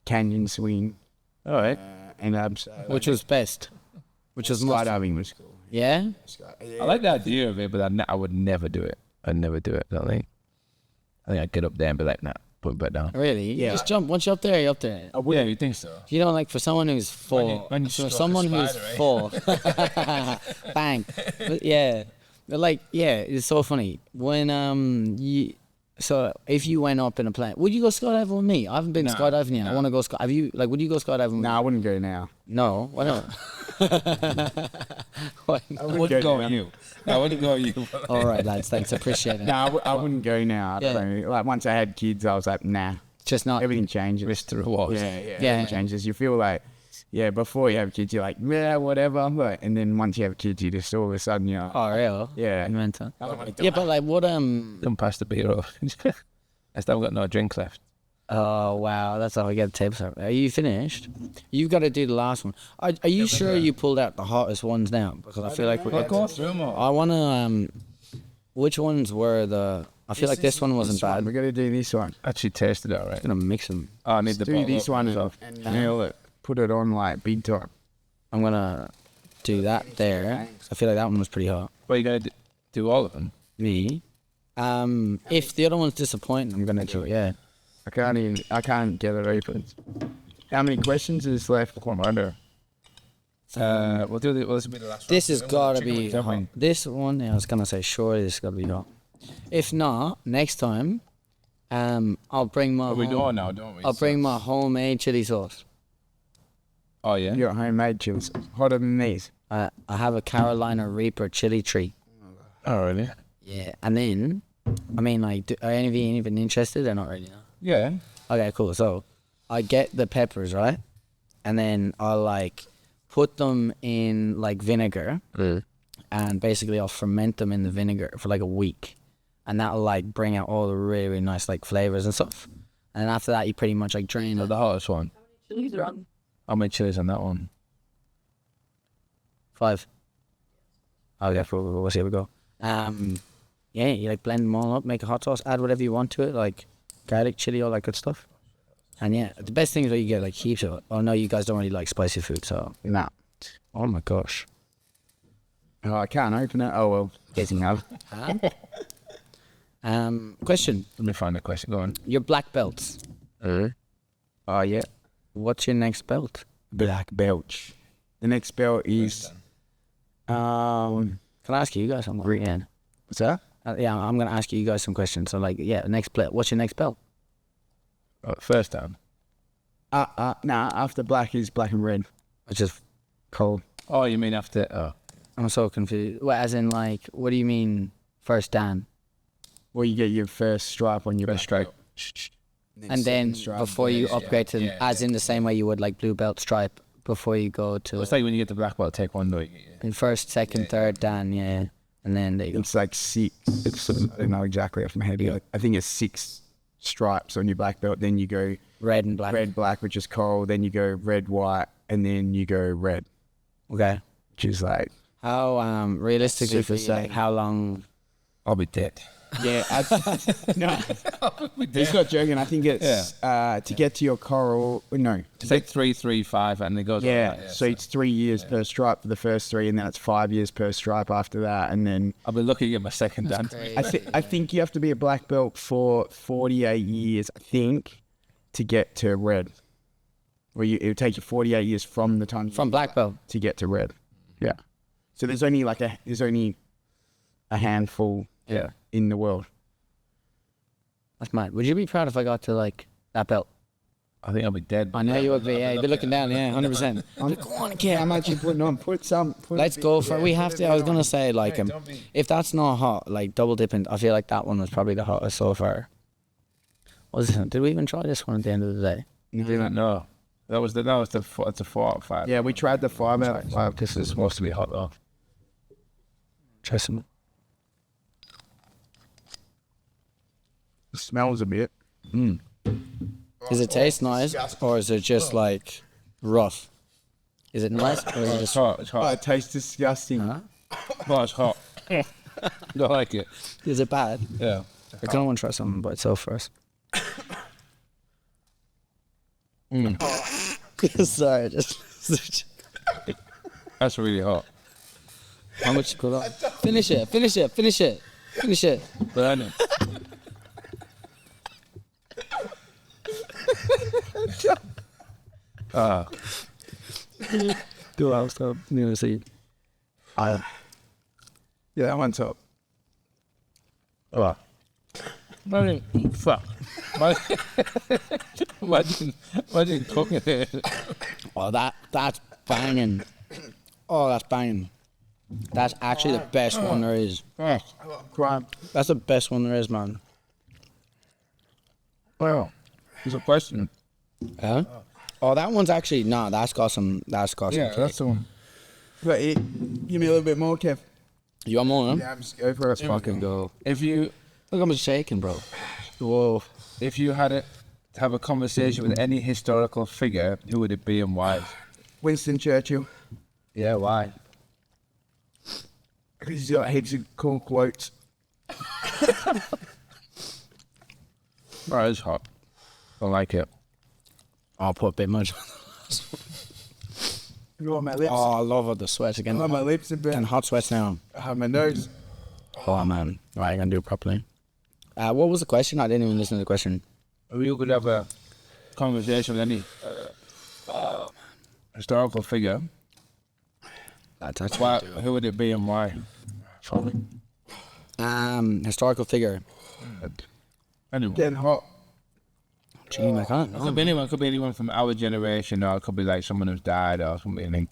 Speaker 3: canyon swing.
Speaker 1: All right.
Speaker 3: And abseil.
Speaker 4: Which was best? which was
Speaker 3: skydiving was cool.
Speaker 4: yeah.
Speaker 1: I like the idea of it, but I would never do it. I'd never do it. I don't think. I think I'd get up there and be like, nah, put it back down.
Speaker 4: Really?
Speaker 3: Yeah.
Speaker 4: Just jump. Once you're up there, you're up there.
Speaker 1: Yeah, you think so?
Speaker 4: You know, like for someone who's full,
Speaker 1: when you
Speaker 4: for
Speaker 1: stroke a
Speaker 4: someone who's
Speaker 1: spider, eh?
Speaker 4: full, bang. But yeah, but like yeah, it's so funny when So if you went up in a plane, would you go skydiving with me? I haven't been skydiving yet. I want to go Have you? Like, would you go skydiving? With me?
Speaker 3: No, I wouldn't go now.
Speaker 4: No, why not? Why not?
Speaker 1: I wouldn't go with you. I wouldn't go with you.
Speaker 4: All right, lads. Thanks, appreciate it.
Speaker 3: No, I wouldn't go now. Like once I had kids, I was like, nah.
Speaker 4: Just not.
Speaker 3: Everything changes.
Speaker 1: Risk to reward.
Speaker 3: Yeah.
Speaker 4: Yeah.
Speaker 3: It changes. You feel like, yeah, before you have kids, you're like, yeah, whatever. But, and then once you have kids, you just all of a sudden, you're like,
Speaker 4: Oh, real?
Speaker 3: yeah.
Speaker 4: Mental. Yeah, but like, what
Speaker 1: Don't pass the beer off. I still got no drink left.
Speaker 4: Oh wow, that's how I get the table service. Are you finished? You've got to do the last one. Are you sure you pulled out the hottest ones now? Because I feel like
Speaker 1: Well, go through more.
Speaker 4: I want to. Which ones were the? I feel like this one wasn't bad.
Speaker 3: We're going to do this one.
Speaker 1: Actually tasted it, alright.
Speaker 4: I'm gonna mix them.
Speaker 1: Oh, I need the
Speaker 3: Do
Speaker 1: bottle
Speaker 3: this
Speaker 1: up.
Speaker 3: one
Speaker 1: So-
Speaker 3: and nail it. Put it on like big time.
Speaker 4: I'm gonna do that there. I feel like that one was pretty hot.
Speaker 1: Well, you gotta do all of them.
Speaker 4: Me. If the other one's disappointing, I'm gonna do it. Yeah.
Speaker 3: I can't get it open. How many questions is left?
Speaker 1: Come on, under. We'll do the. Well, this will be the last.
Speaker 4: This
Speaker 1: one.
Speaker 4: has got to
Speaker 1: Chicken
Speaker 4: be
Speaker 1: wings,
Speaker 4: hot.
Speaker 1: everything.
Speaker 4: This one, I was gonna say, sure, this has got to be hot. If not, next time, I'll bring my.
Speaker 1: We do all now, don't we?
Speaker 4: I'll bring my homemade chili sauce.
Speaker 1: Oh yeah.
Speaker 3: Your homemade chilies. Hotter than these.
Speaker 4: I have a Carolina Reaper chili tree.
Speaker 1: Oh really?
Speaker 4: Yeah, and then, I mean, like, are any of you even interested or not really? No?
Speaker 1: Yeah.
Speaker 4: Okay, cool. So, I get the peppers, right? And then I'll, like, put them in, like, vinegar. And basically I'll ferment them in the vinegar for, like, a week. And that'll, like, bring out all the really, really nice, like, flavors and stuff. And after that, you pretty much, like, drain
Speaker 1: So
Speaker 4: it.
Speaker 1: the hottest one.
Speaker 4: Chilies are on.
Speaker 1: How many chilies on that one?
Speaker 4: 5. Okay, we'll see how we go. Yeah, you, like, blend them all up, make a hot sauce, add whatever you want to it, like, garlic, chili, all that good stuff. And yeah, the best thing is that you get like heaps of it. Oh no, you guys don't really like spicy food, so.
Speaker 3: Nah.
Speaker 4: Oh my gosh.
Speaker 3: Oh, I can't open it. Oh well. Getting up.
Speaker 4: Huh? Question.
Speaker 1: Let me find the question. Go on.
Speaker 4: Your black belts.
Speaker 3: Oh yeah.
Speaker 4: What's your next belt?
Speaker 3: Black belt. The next belt is
Speaker 4: Can I ask you guys something? Yeah.
Speaker 3: what's that?
Speaker 4: Yeah, I'm gonna ask you guys some questions. So like, yeah, next belt. What's your next belt?
Speaker 1: First down.
Speaker 3: Nah, after black is black and red.
Speaker 4: Which is
Speaker 3: Cold.
Speaker 1: Oh, you mean after? Oh.
Speaker 4: I'm so confused. Well, as in like, what do you mean first dan?
Speaker 3: Well, you get your first stripe on your
Speaker 1: First strike.
Speaker 4: And then
Speaker 3: stripe.
Speaker 4: before you upgrade to, as in the same way you would like blue belt stripe before you go to
Speaker 1: It's like when you get the black belt, take one, though.
Speaker 4: first, second, third dan, yeah. And then there you go.
Speaker 3: It's like 6. I don't know exactly off my head. But I think it's 6 stripes on your black belt. Then you go
Speaker 4: Red and black.
Speaker 3: red, black, which is cold. Then you go red, white, and then you go red,
Speaker 4: Okay.
Speaker 3: which is like
Speaker 4: How realistically for
Speaker 3: Super
Speaker 4: you, like,
Speaker 3: Saiyan.
Speaker 4: how long?
Speaker 1: I'll be dead.
Speaker 3: yeah. No, it's not joking. I think it's to get to your coral. No,
Speaker 1: It's like 3, 3, 5, and it goes.
Speaker 3: yeah.
Speaker 1: Like that,
Speaker 3: So it's 3 years per stripe for the first 3, and then it's 5 years per stripe after that, and then
Speaker 1: I'll be lucky to get my second dan.
Speaker 3: I think you have to be a black belt for 48 years. I think to get to red. Where it would take you 48 years from the time
Speaker 4: From black belt.
Speaker 3: to get to red. Yeah. So there's only a handful
Speaker 1: Yeah.
Speaker 3: in the world.
Speaker 4: That's mad. Would you be proud if I got to like that belt?
Speaker 1: I think I'll be dead.
Speaker 4: I know you would be. Yeah, you'd be looking down. Yeah, 100%.
Speaker 3: Go on, kid. How much you putting on? Put some.
Speaker 4: Let's go for. We have to. I was gonna say like, if that's not hot, like double dipping. I feel like that one was probably the hottest so far. Was it? Did we even try this one at the end of the day?
Speaker 1: No. That's the 4 out of 5.
Speaker 3: Yeah, we tried the 5 out of 5.
Speaker 1: This is supposed to be hot though.
Speaker 4: Try some.
Speaker 3: It smells a bit.
Speaker 4: Does it taste nice, or is it just like rough? Is it nice, or is it
Speaker 1: It's
Speaker 4: just?
Speaker 1: hot. It's
Speaker 3: Oh,
Speaker 1: hot.
Speaker 3: it tastes disgusting.
Speaker 4: Huh?
Speaker 1: Oh, it's hot. Don't like it.
Speaker 4: Is it bad?
Speaker 1: Yeah.
Speaker 4: I kind of want to try something by itself first. Sorry, just.
Speaker 1: That's really hot.
Speaker 4: How much could I? Finish it.
Speaker 1: Burn it.
Speaker 4: Do I stop? You know, see.
Speaker 3: Yeah, that one's up.
Speaker 1: Oh. Fuck. Imagine cooking it.
Speaker 4: Oh, that's banging. Oh, that's banging. That's actually the best one there is.
Speaker 3: Crime.
Speaker 4: That's the best one there is, man.
Speaker 1: Well, there's a question.
Speaker 4: Huh? Oh, that one's actually that's got some. That's got some.
Speaker 1: Yeah, that's the one.
Speaker 3: But give me a little bit more, Kev.
Speaker 4: You want more? Huh?
Speaker 3: Yeah, just go for it.
Speaker 4: Let's fucking go.
Speaker 1: If you
Speaker 4: Look, I'm shaking, bro. Whoa.
Speaker 1: if you had to have a conversation with any historical figure, who would it be and why?
Speaker 3: Winston Churchill.
Speaker 1: Yeah, why?
Speaker 3: He's got heaps of cool quotes.
Speaker 1: Oh, it's hot. I like it.
Speaker 4: I'll put a bit much.
Speaker 3: Oh, my lips.
Speaker 4: Oh, I love it. The sweats again.
Speaker 3: Oh, my lips are
Speaker 4: And
Speaker 3: burnt.
Speaker 4: hot sweats now.
Speaker 3: My nose.
Speaker 4: Oh man. Right, I'm gonna do it properly. What was the question? I didn't even listen to the question.
Speaker 1: You could have a conversation with any historical figure.
Speaker 4: That's actually
Speaker 1: Why? Who would it be and why?
Speaker 4: Historical figure.
Speaker 1: Anyone.
Speaker 3: Getting hot.
Speaker 4: Gee, I can't.
Speaker 1: It could be anyone. Could be anyone from our generation, or it could be like someone who's died, or something.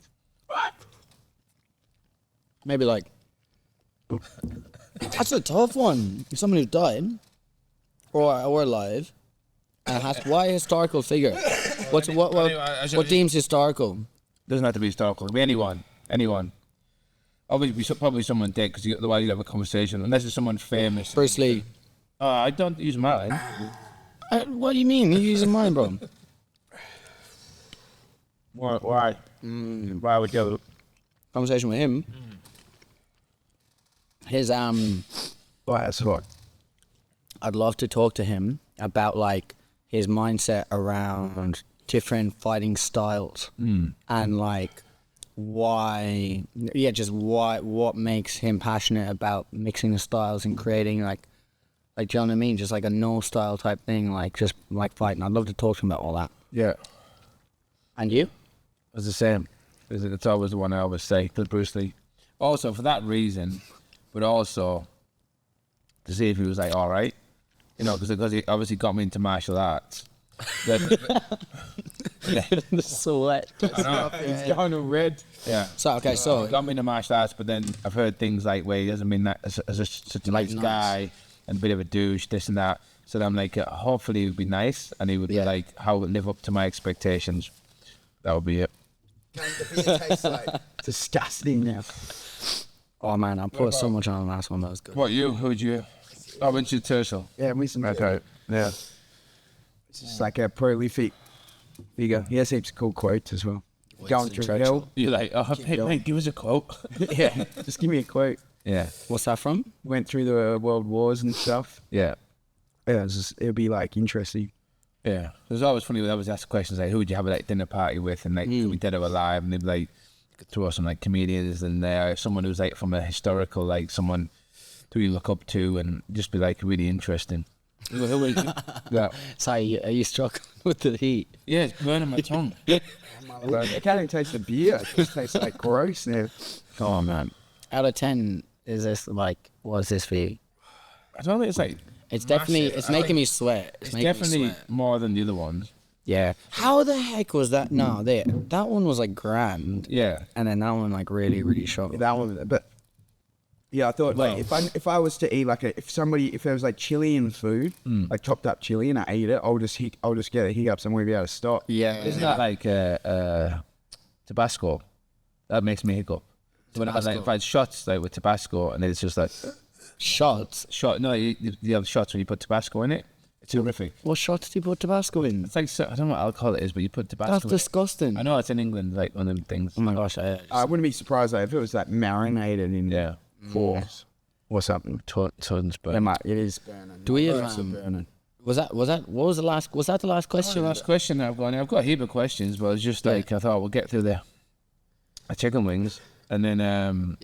Speaker 4: Maybe like. That's a tough one. Someone who died, or alive, and has why historical figure? What deems historical?
Speaker 1: Doesn't have to be historical. It could be anyone. Anyone. Obviously, probably someone dead, because otherwise you'd have a conversation. Unless it's someone famous.
Speaker 4: Bruce Lee.
Speaker 1: I don't use mine.
Speaker 4: What do you mean? You're using mine, bro.
Speaker 1: Why? Why would you?
Speaker 4: Conversation with him. His
Speaker 3: Oh, that's hot.
Speaker 4: I'd love to talk to him about like his mindset around different fighting styles and like why, just what makes him passionate about mixing the styles and creating like do you know what I mean? Just like a no style type thing, like just like fighting. I'd love to talk to him about all that.
Speaker 1: Yeah.
Speaker 4: And you?
Speaker 1: It's the same. It's always the one I always say, to Bruce Lee. Also, for that reason, but also to see if he was like, all right. You know, because he obviously got me into martial arts.
Speaker 4: The sweat.
Speaker 3: It's kind of red.
Speaker 1: Yeah.
Speaker 4: So okay, so
Speaker 1: Got me into martial arts, but then I've heard things like where he doesn't mean that as such a nice guy and a bit of a douche, this and that. So then I'm like, hopefully he would be nice and he would be like, how would live up to my expectations. That would be it.
Speaker 3: The beer tastes like disgusting now.
Speaker 4: oh man, I put so much on the last one. That was good.
Speaker 1: What, you? Who'd you? Oh, Winston Churchill.
Speaker 3: Yeah, Winston.
Speaker 1: Okay. Yeah.
Speaker 3: It's just like a prolific figure. He has heaps of cool quotes as well. Going through
Speaker 4: Churchill.
Speaker 3: hell.
Speaker 1: You're like, oh, hey,
Speaker 3: going.
Speaker 1: mate, give us a quote.
Speaker 3: Yeah, just give me a quote.
Speaker 1: Yeah.
Speaker 4: What's that from?
Speaker 3: Went through the world wars and stuff.
Speaker 1: Yeah.
Speaker 3: Yeah, it'll be like interesting.
Speaker 1: Yeah. It was always funny when I was asked questions like, who would you have a like dinner party with? And like, could be dead or alive? And they'd be like, throw some like comedians in there, someone who's like from a historical, like someone who you look up to, and just be like really interesting. Yeah.
Speaker 4: Sorry, are you struck with the heat?
Speaker 1: Yeah, it's burning my tongue.
Speaker 3: I can't even taste the beer. It just tastes like gross now.
Speaker 4: Come on, man. Out of 10, is this like, what's this for you?
Speaker 1: I don't think it's like,
Speaker 4: It's definitely, it's making me sweat.
Speaker 1: it's
Speaker 4: making me
Speaker 1: definitely
Speaker 4: sweat.
Speaker 1: more than the other ones.
Speaker 4: Yeah. How the heck was that? No, that one was like grand.
Speaker 1: Yeah.
Speaker 4: And then that one like really, really shocked.
Speaker 3: That one, but yeah, I thought like if I was to eat like if there was like chili in food, like chopped up chili, and I ate it, I'll just get the hiccups and we'll be able to stop.
Speaker 4: Yeah.
Speaker 1: Isn't that like Tabasco? That makes me hiccup. So when I had, like, if I had shots like with Tabasco, and it's just like
Speaker 4: shots?
Speaker 1: no, you have shots when you put Tabasco in it. It's horrific.
Speaker 4: What shots do you put Tabasco in?
Speaker 1: It's like, I don't know what alcohol it is, but you put Tabasco
Speaker 4: That's
Speaker 1: in it.
Speaker 4: disgusting.
Speaker 1: I know it's in England, like one of them things.
Speaker 4: Oh my gosh.
Speaker 3: I wouldn't be surprised though if it was like marinated in
Speaker 1: Yeah.
Speaker 3: force or something.
Speaker 1: Tons, but
Speaker 3: It is burning.
Speaker 4: Do we have,
Speaker 3: It's burning.
Speaker 4: was that what was the last, was that the last question?
Speaker 1: last question I've got a heap of questions, but it's just like I thought we'll get through the chicken wings, and then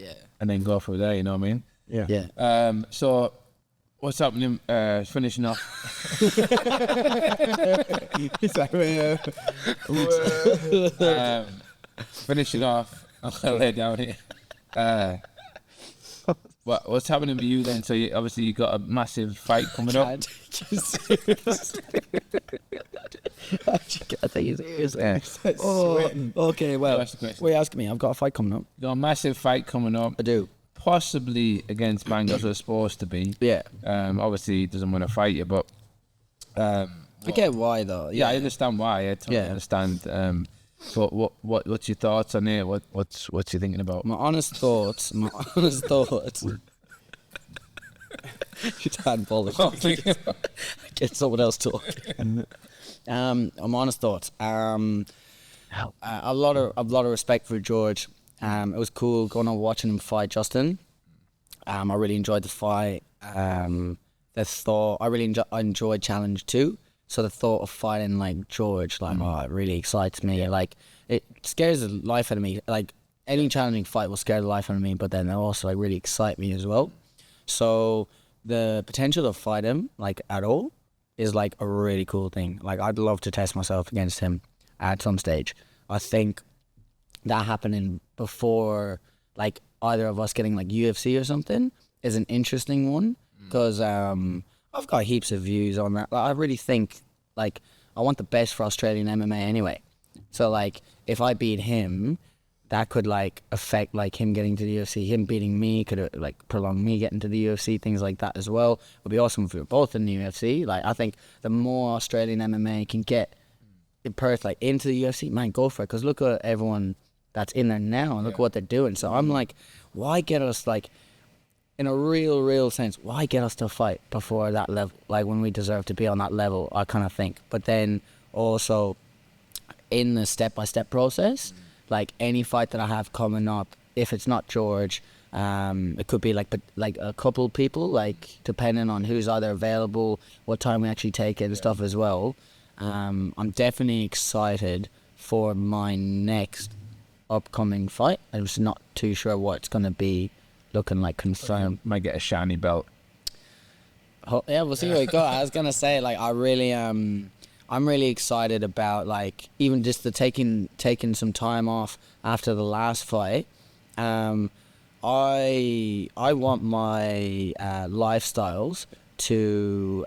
Speaker 1: go through there. You know what I mean?
Speaker 4: Yeah.
Speaker 1: So what's happening? Finishing off.
Speaker 3: It's like,
Speaker 1: Finishing off. I'll lay down here. What's happening with you then? So obviously you got a massive fight coming up.
Speaker 4: I take you seriously.
Speaker 1: Yeah.
Speaker 4: Okay, well,
Speaker 1: That's the question.
Speaker 4: what are you asking me? I've got a fight coming up.
Speaker 1: You got a massive fight coming up.
Speaker 4: I do.
Speaker 1: Possibly against Mangos, who are supposed to be.
Speaker 4: Yeah.
Speaker 1: Obviously he doesn't want to fight you, but
Speaker 4: I get why though.
Speaker 1: yeah, I understand why. I totally understand. But what's your thoughts on it? What's you thinking about?
Speaker 4: My honest thoughts. It's handball. Get someone else talking. My honest thoughts. A lot of respect for George. It was cool going and watching him fight Justin. I really enjoyed the fight. I enjoyed challenge 2. So the thought of fighting like George, like, it really excites me. Like, it scares the life out of me. Like, any challenging fight will scare the life out of me, but then they also like really excite me as well. So the potential to fight him, like, at all, is like a really cool thing. Like, I'd love to test myself against him at some stage. I think that happening before, like, either of us getting like UFC or something is an interesting one, because I've got heaps of views on that. Like, I really think, like, I want the best for Australian MMA anyway. So, like, if I beat him, that could, like, affect, like, him getting to the UFC. Him beating me could, like, prolong me getting to the UFC, things like that as well. It would be awesome if we were both in the UFC. Like, I think the more Australian MMA can get in Perth, like, into the UFC, man, go for it. Because look at everyone that's in there now and look what they're doing. So I'm like, why get us, like, in a real sense, why get us to fight before that level? Like, when we deserve to be on that level, I kind of think. But then also in the step-by-step process, like, any fight that I have coming up, if it's not George, it could be like a couple people, like, depending on who's either available, what time we actually take it and stuff as well. I'm definitely excited for my next upcoming fight. I'm just not too sure what it's going to be looking like confirmed.
Speaker 1: Might get a shiny belt.
Speaker 4: Yeah, we'll see where it goes. I was gonna say, like, I'm really excited about, like, even just the taking some time off after the last fight. I want my lifestyles to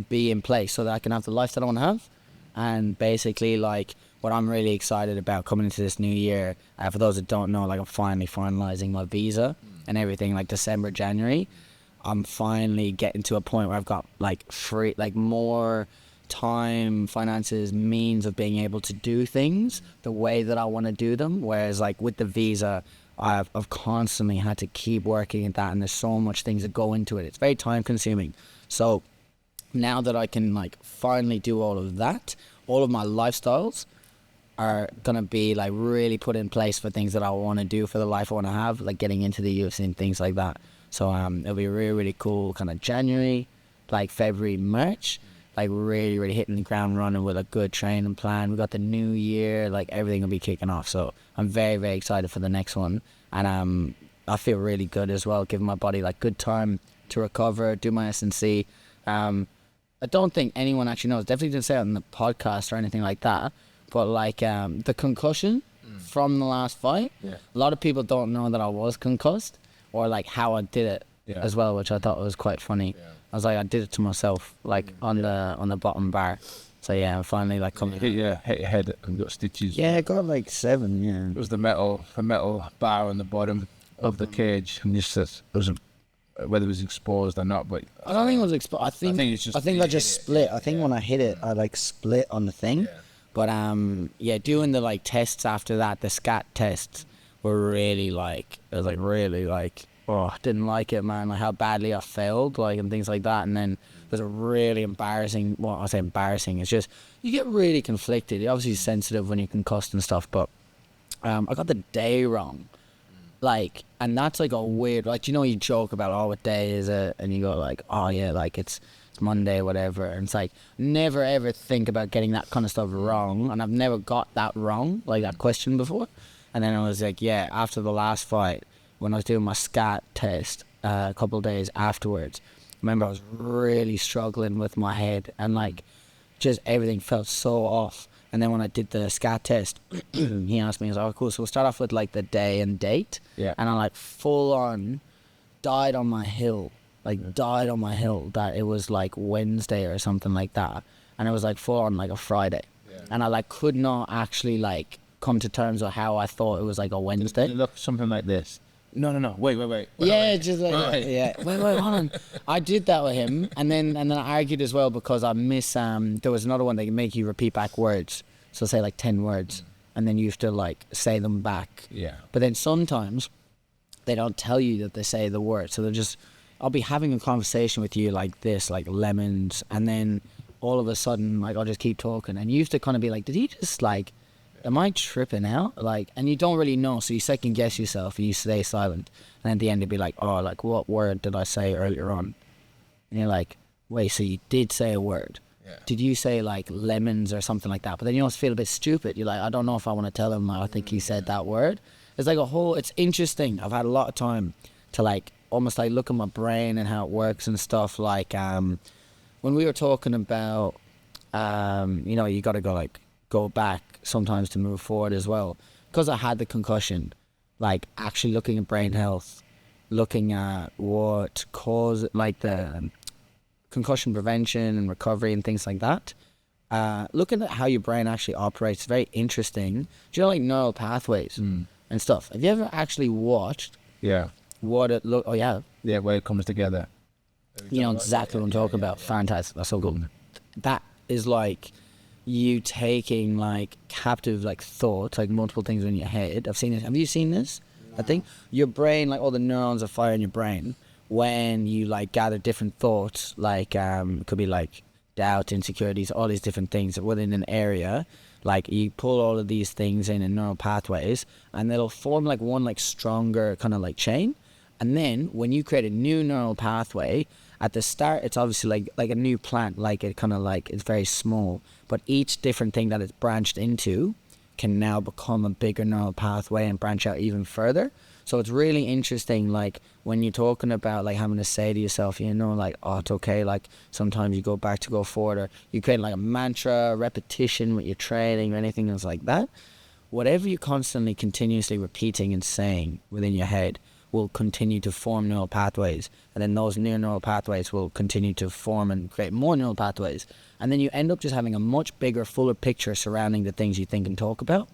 Speaker 4: be in place so that I can have the life that I want to have. And basically, like, what I'm really excited about coming into this new year, for those that don't know, like, I'm finally finalizing my visa and everything, like, December, January. I'm finally getting to a point where I've got, like, free, like, more time, finances, means of being able to do things the way that I want to do them. Whereas, like, with the visa, I've constantly had to keep working at that, and there's so much things that go into it. It's very time consuming. So now that I can, like, finally do all of that, all of my lifestyles are gonna be, like, really put in place for things that I want to do for the life I want to have, like getting into the UFC and things like that. So it'll be really cool kind of January, like February, March, like really hitting the ground running with a good training plan. We got the new year, like, everything will be kicking off. So I'm very excited for the next one, and I feel really good as well, giving my body, like, good time to recover, do my S&C. I don't think anyone actually knows, definitely didn't say it on the podcast or anything like that, but, like, the concussion from the last fight, a lot of people don't know that I was concussed, or, like, how I did it as well, which I thought was quite funny. I was like, I did it to myself, like, on the bottom bar. So yeah, I'm finally, like, coming.
Speaker 1: Hit your head and got stitches.
Speaker 4: Yeah, I got like 7. Yeah.
Speaker 1: It was the metal bar on the bottom of the cage, and just it wasn't whether it was exposed or not. But
Speaker 4: I don't think it was exposed. I think
Speaker 1: it's just.
Speaker 4: I think I just split. I think when I hit it, I, like, split on the thing.
Speaker 1: Yeah.
Speaker 4: But yeah, doing the, like, tests after that, the scat tests were really, like, it was, like, really, like, oh, I didn't like it, man. Like, how badly I failed, like, and things like that. And then there's a really embarrassing. Well, I say embarrassing. It's just you get really conflicted. You're obviously sensitive when you're concussed and stuff, but I got the day wrong. Like, and that's, like, a weird, like, you know, you joke about, oh, what day is it? And you go, like, oh, yeah, like, it's Monday, whatever. And it's like, never ever think about getting that kind of stuff wrong. And I've never got that wrong, like, that question before. And then I was like, yeah, after the last fight, when I was doing my scat test a couple of days afterwards, I remember I was really struggling with my head and like just everything felt so off. And then when I did the scat test, he asked me, he was like, oh, cool. So we'll start off with like the day and date.
Speaker 1: Yeah.
Speaker 4: And I like full on died on my hill, that it was like Wednesday or something like that. And it was like full on like a Friday. Yeah. And I like could not actually like come to terms with how I thought it was like a Wednesday.
Speaker 1: Did it look something like this? No. Wait.
Speaker 4: Yeah, just like yeah. Wait, hold on. I did that with him, and then I argued as well because I miss. There was another one that can make you repeat back words. So say like 10 words, and then you have to like say them back.
Speaker 1: Yeah.
Speaker 4: But then sometimes they don't tell you that they say the word, so they're just. I'll be having a conversation with you like this, like lemons, and then all of a sudden, like I'll just keep talking, and you have to kind of be like, did he just like? Am I tripping out? Like, and you don't really know, so you second guess yourself and you stay silent. And at the end, it'd be like, oh, like, what word did I say earlier on? And you're like, wait, so you did say a word? Yeah. Did you say like lemons or something like that? But then you almost feel a bit stupid. You're like, I don't know if I want to tell him. I think he said that word. It's like it's interesting. I've had a lot of time to like almost like look at my brain and how it works and stuff. Like when we were talking about, you got to go back sometimes to move forward as well, because I had the concussion, like actually looking at brain health, looking at what caused like the concussion prevention and recovery and things like that, looking at how your brain actually operates, very interesting. Do you know like neural pathways and stuff? Have you ever actually watched what it look
Speaker 1: where it comes together?
Speaker 4: You know exactly what I'm talking about. Fantastic. That's so cool. That is like you taking like captive like thoughts, like multiple things in your head. I've seen this. Have you seen this? No. I think your brain, like all the neurons are firing in your brain when you like gather different thoughts, like it could be like doubt, insecurities, all these different things within an area. Like you pull all of these things in neural pathways, and it'll form like one like stronger kind of like chain. And then when you create a new neural pathway, at the start it's obviously like a new plant, like it kind of like it's very small, but each different thing that it's branched into can now become a bigger neural pathway and branch out even further. So it's really interesting, like when you're talking about like having to say to yourself, like, oh, it's okay, like sometimes you go back to go forward, or you create like a mantra, repetition with your training or anything else like that. Whatever you're constantly continuously repeating and saying within your head will continue to form neural pathways, and then those new neural pathways will continue to form and create more neural pathways, and then you end up just having a much bigger, fuller picture surrounding the things you think and talk about,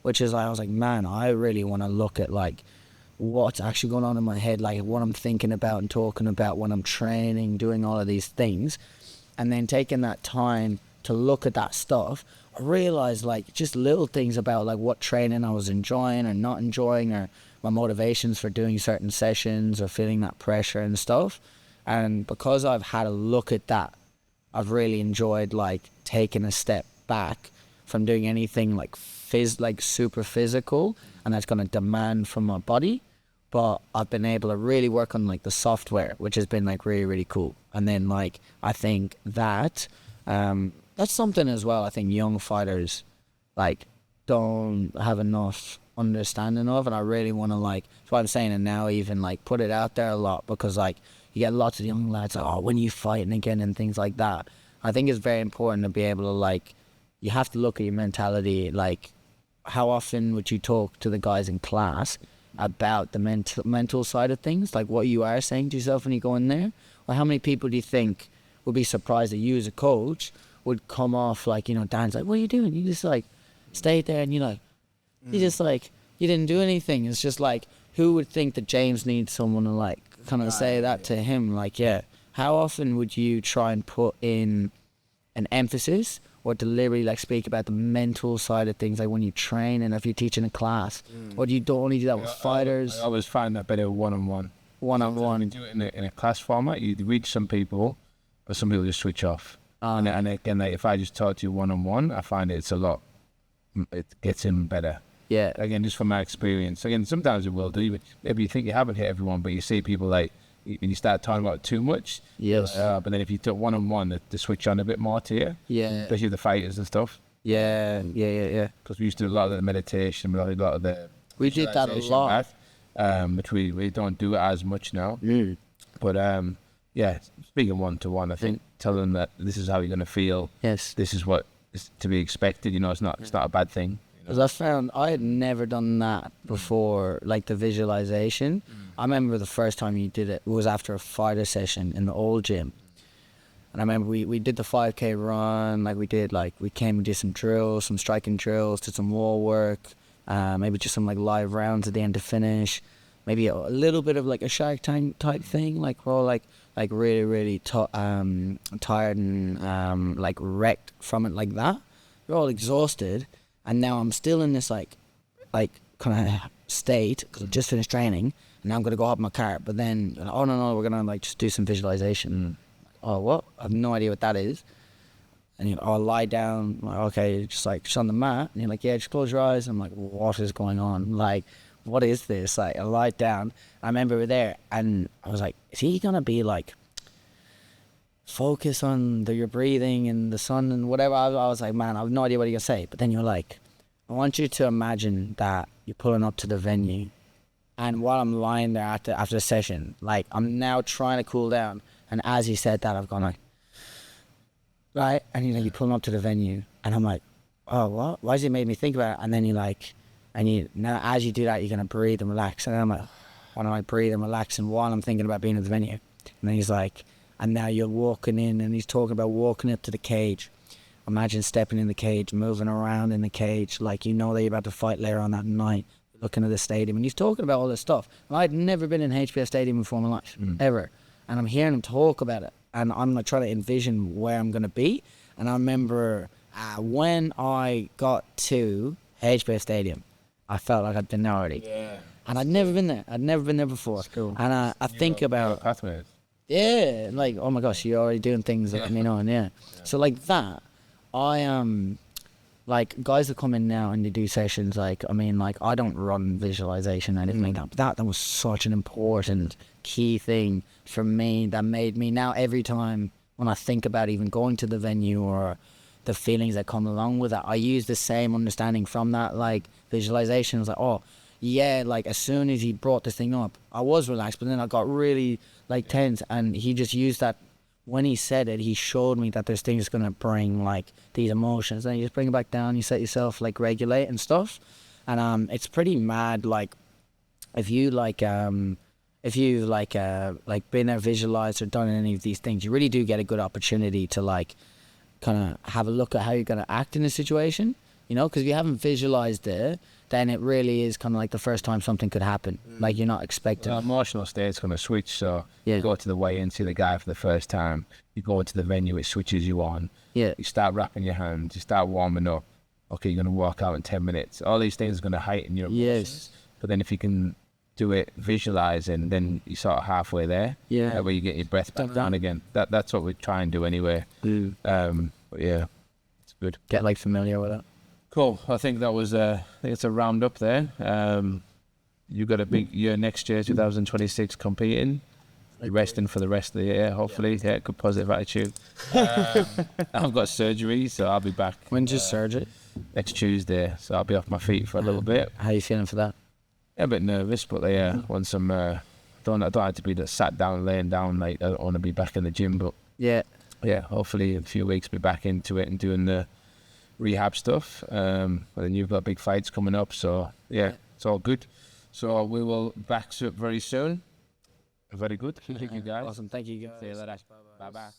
Speaker 4: which is like, I was like, man, I really want to look at like what's actually going on in my head, like what I'm thinking about and talking about when I'm training, doing all of these things, and then taking that time to look at that stuff. I realized like just little things about like what training I was enjoying or not enjoying, or my motivations for doing certain sessions or feeling that pressure and stuff. And because I've had a look at that, I've really enjoyed like taking a step back from doing anything like super physical, and that's going to demand from my body. But I've been able to really work on like the software, which has been like really, really cool. And then like I think that that's something as well I think young fighters like don't have enough understanding of, and I really want to like, that's why I'm saying it now, even like put it out there a lot, because like you get lots of young lads like, oh, when are you fighting again and things like that. I think it's very important to be able to like, you have to look at your mentality. Like how often would you talk to the guys in class about the mental side of things, like what you are saying to yourself when you go in there? Or how many people do you think would be surprised that you as a coach would come off like, Dan's like, what are you doing? You just like stayed there and you like, you just like, you didn't do anything. It's just like, who would think that James needs someone to like kind of say that to him? Like, yeah, how often would you try and put in an emphasis or deliberately like speak about the mental side of things, like when you train and if you're teaching a class, or do you only do that with fighters?
Speaker 1: I always find that better one-on-one. You do it in a class format, you reach some people, but some people just switch off. And again, like, if I just talk to you one-on-one, I find it gets him better.
Speaker 4: Yeah.
Speaker 1: Again, just from my experience. Again, sometimes it will do, but maybe you think you haven't hit everyone, but you see people like, when you start talking about it too much.
Speaker 4: Yes.
Speaker 1: But then if you took one-on-one, they switch on a bit more to you.
Speaker 4: Yeah.
Speaker 1: Especially the fighters and stuff.
Speaker 4: Yeah.
Speaker 1: Because we used to do a lot of the meditation, a lot of the
Speaker 4: We did that a lot.
Speaker 1: which we don't do it as much now. But yeah, speaking one-to-one, I think tell them that this is how you're going to feel.
Speaker 4: Yes.
Speaker 1: This is what is to be expected. You know, it's not a bad thing.
Speaker 4: Because I found I had never done that before, like the visualization. I remember the first time you did it was after a fighter session in the old gym. And I remember we did the 5K run, we did some drills, some striking drills, did some wall work, maybe just some live rounds at the end to finish, maybe a little bit of a Shark Tank type thing, we're all really, really tired and wrecked from it like that. We're all exhausted, and now I'm still in this kind of state because I just finished training, and now I'm gonna go hop in my car. But then, oh no, we're gonna just do some visualization. Oh, what? I have no idea what that is. And I'll lie down, okay, just on the mat. And you're like, yeah, just close your eyes. I'm like, what is going on? What is this? I lie down. I remember we were there, and I was like, is he gonna be focus on your breathing and the sun and whatever? I was like, man, I have no idea what you're gonna say. But then you're like, I want you to imagine that you're pulling up to the venue, and while I'm lying there after the session, I'm now trying to cool down. And as he said that, I've gone right, and you're pulling up to the venue, and I'm like, oh, what? Why does it make me think about it? And then now as you do that, you're gonna breathe and relax. And then I'm like, why don't I breathe and relax? And while I'm thinking about being at the venue, and then he's like, and now you're walking in, and he's talking about walking up to the cage. Imagine stepping in the cage, moving around in the cage, that you're about to fight later on that night, looking at the stadium, and he's talking about all this stuff. And I'd never been in HBS Stadium before in my life, ever. And I'm hearing him talk about it, and I'm trying to envision where I'm going to be. And I remember when I got to HBS Stadium, I felt like I'd been there already. Yeah. And I'd never been there. I'd never been there before. That's cool. And I think about...
Speaker 1: pathways.
Speaker 4: Yeah, oh my gosh, you're already doing things that me on, yeah. So that, I am... guys that come in now and they do sessions, I don't run visualization or anything like that, but that was such an important key thing for me that made me now every time when I think about even going to the venue or the feelings that come along with that, I use the same understanding from that visualization. I was oh yeah, as soon as he brought this thing up, I was relaxed, but then I got really tense, and he just used that. When he said it, he showed me that there's things going to bring these emotions, and you just bring it back down, you set yourself regulate and stuff. And it's pretty mad if you been there, visualized or done any of these things, you really do get a good opportunity to kind of have a look at how you're going to act in a situation, because if you haven't visualized it, then it really is kind of the first time something could happen, you're not expecting.
Speaker 1: The emotional state's going to switch, so you go to the weigh-in, see the guy for the first time, you go into the venue, it switches you on, you start wrapping your hands, you start warming up, okay, you're going to walk out in 10 minutes, all these things are going to heighten your emotions. But then if you can do it visualizing, then you're sort of halfway there, where you get your breath back down again. That's what we try and do anyway. But yeah, it's good.
Speaker 4: Get familiar with it.
Speaker 1: Cool. I think that was I think it's a round up there. You got a big year next year, 2026, competing. You're resting for the rest of the year, hopefully. Yeah, good positive attitude. I've got surgery, so I'll be back.
Speaker 4: When's your surgery?
Speaker 1: Next Tuesday, so I'll be off my feet for a little bit.
Speaker 4: How are you feeling for that?
Speaker 1: Yeah, a bit nervous, but yeah, want some. Don't have to be just sat down, laying down. I don't want to be back in the gym, but yeah, hopefully in a few weeks be back into it and doing the rehab stuff. And then you've got big fights coming up, so yeah, it's all good. So we will back up very soon. Very good. Thank you guys.
Speaker 4: Awesome. Thank you guys.
Speaker 1: See you later. Bye bye.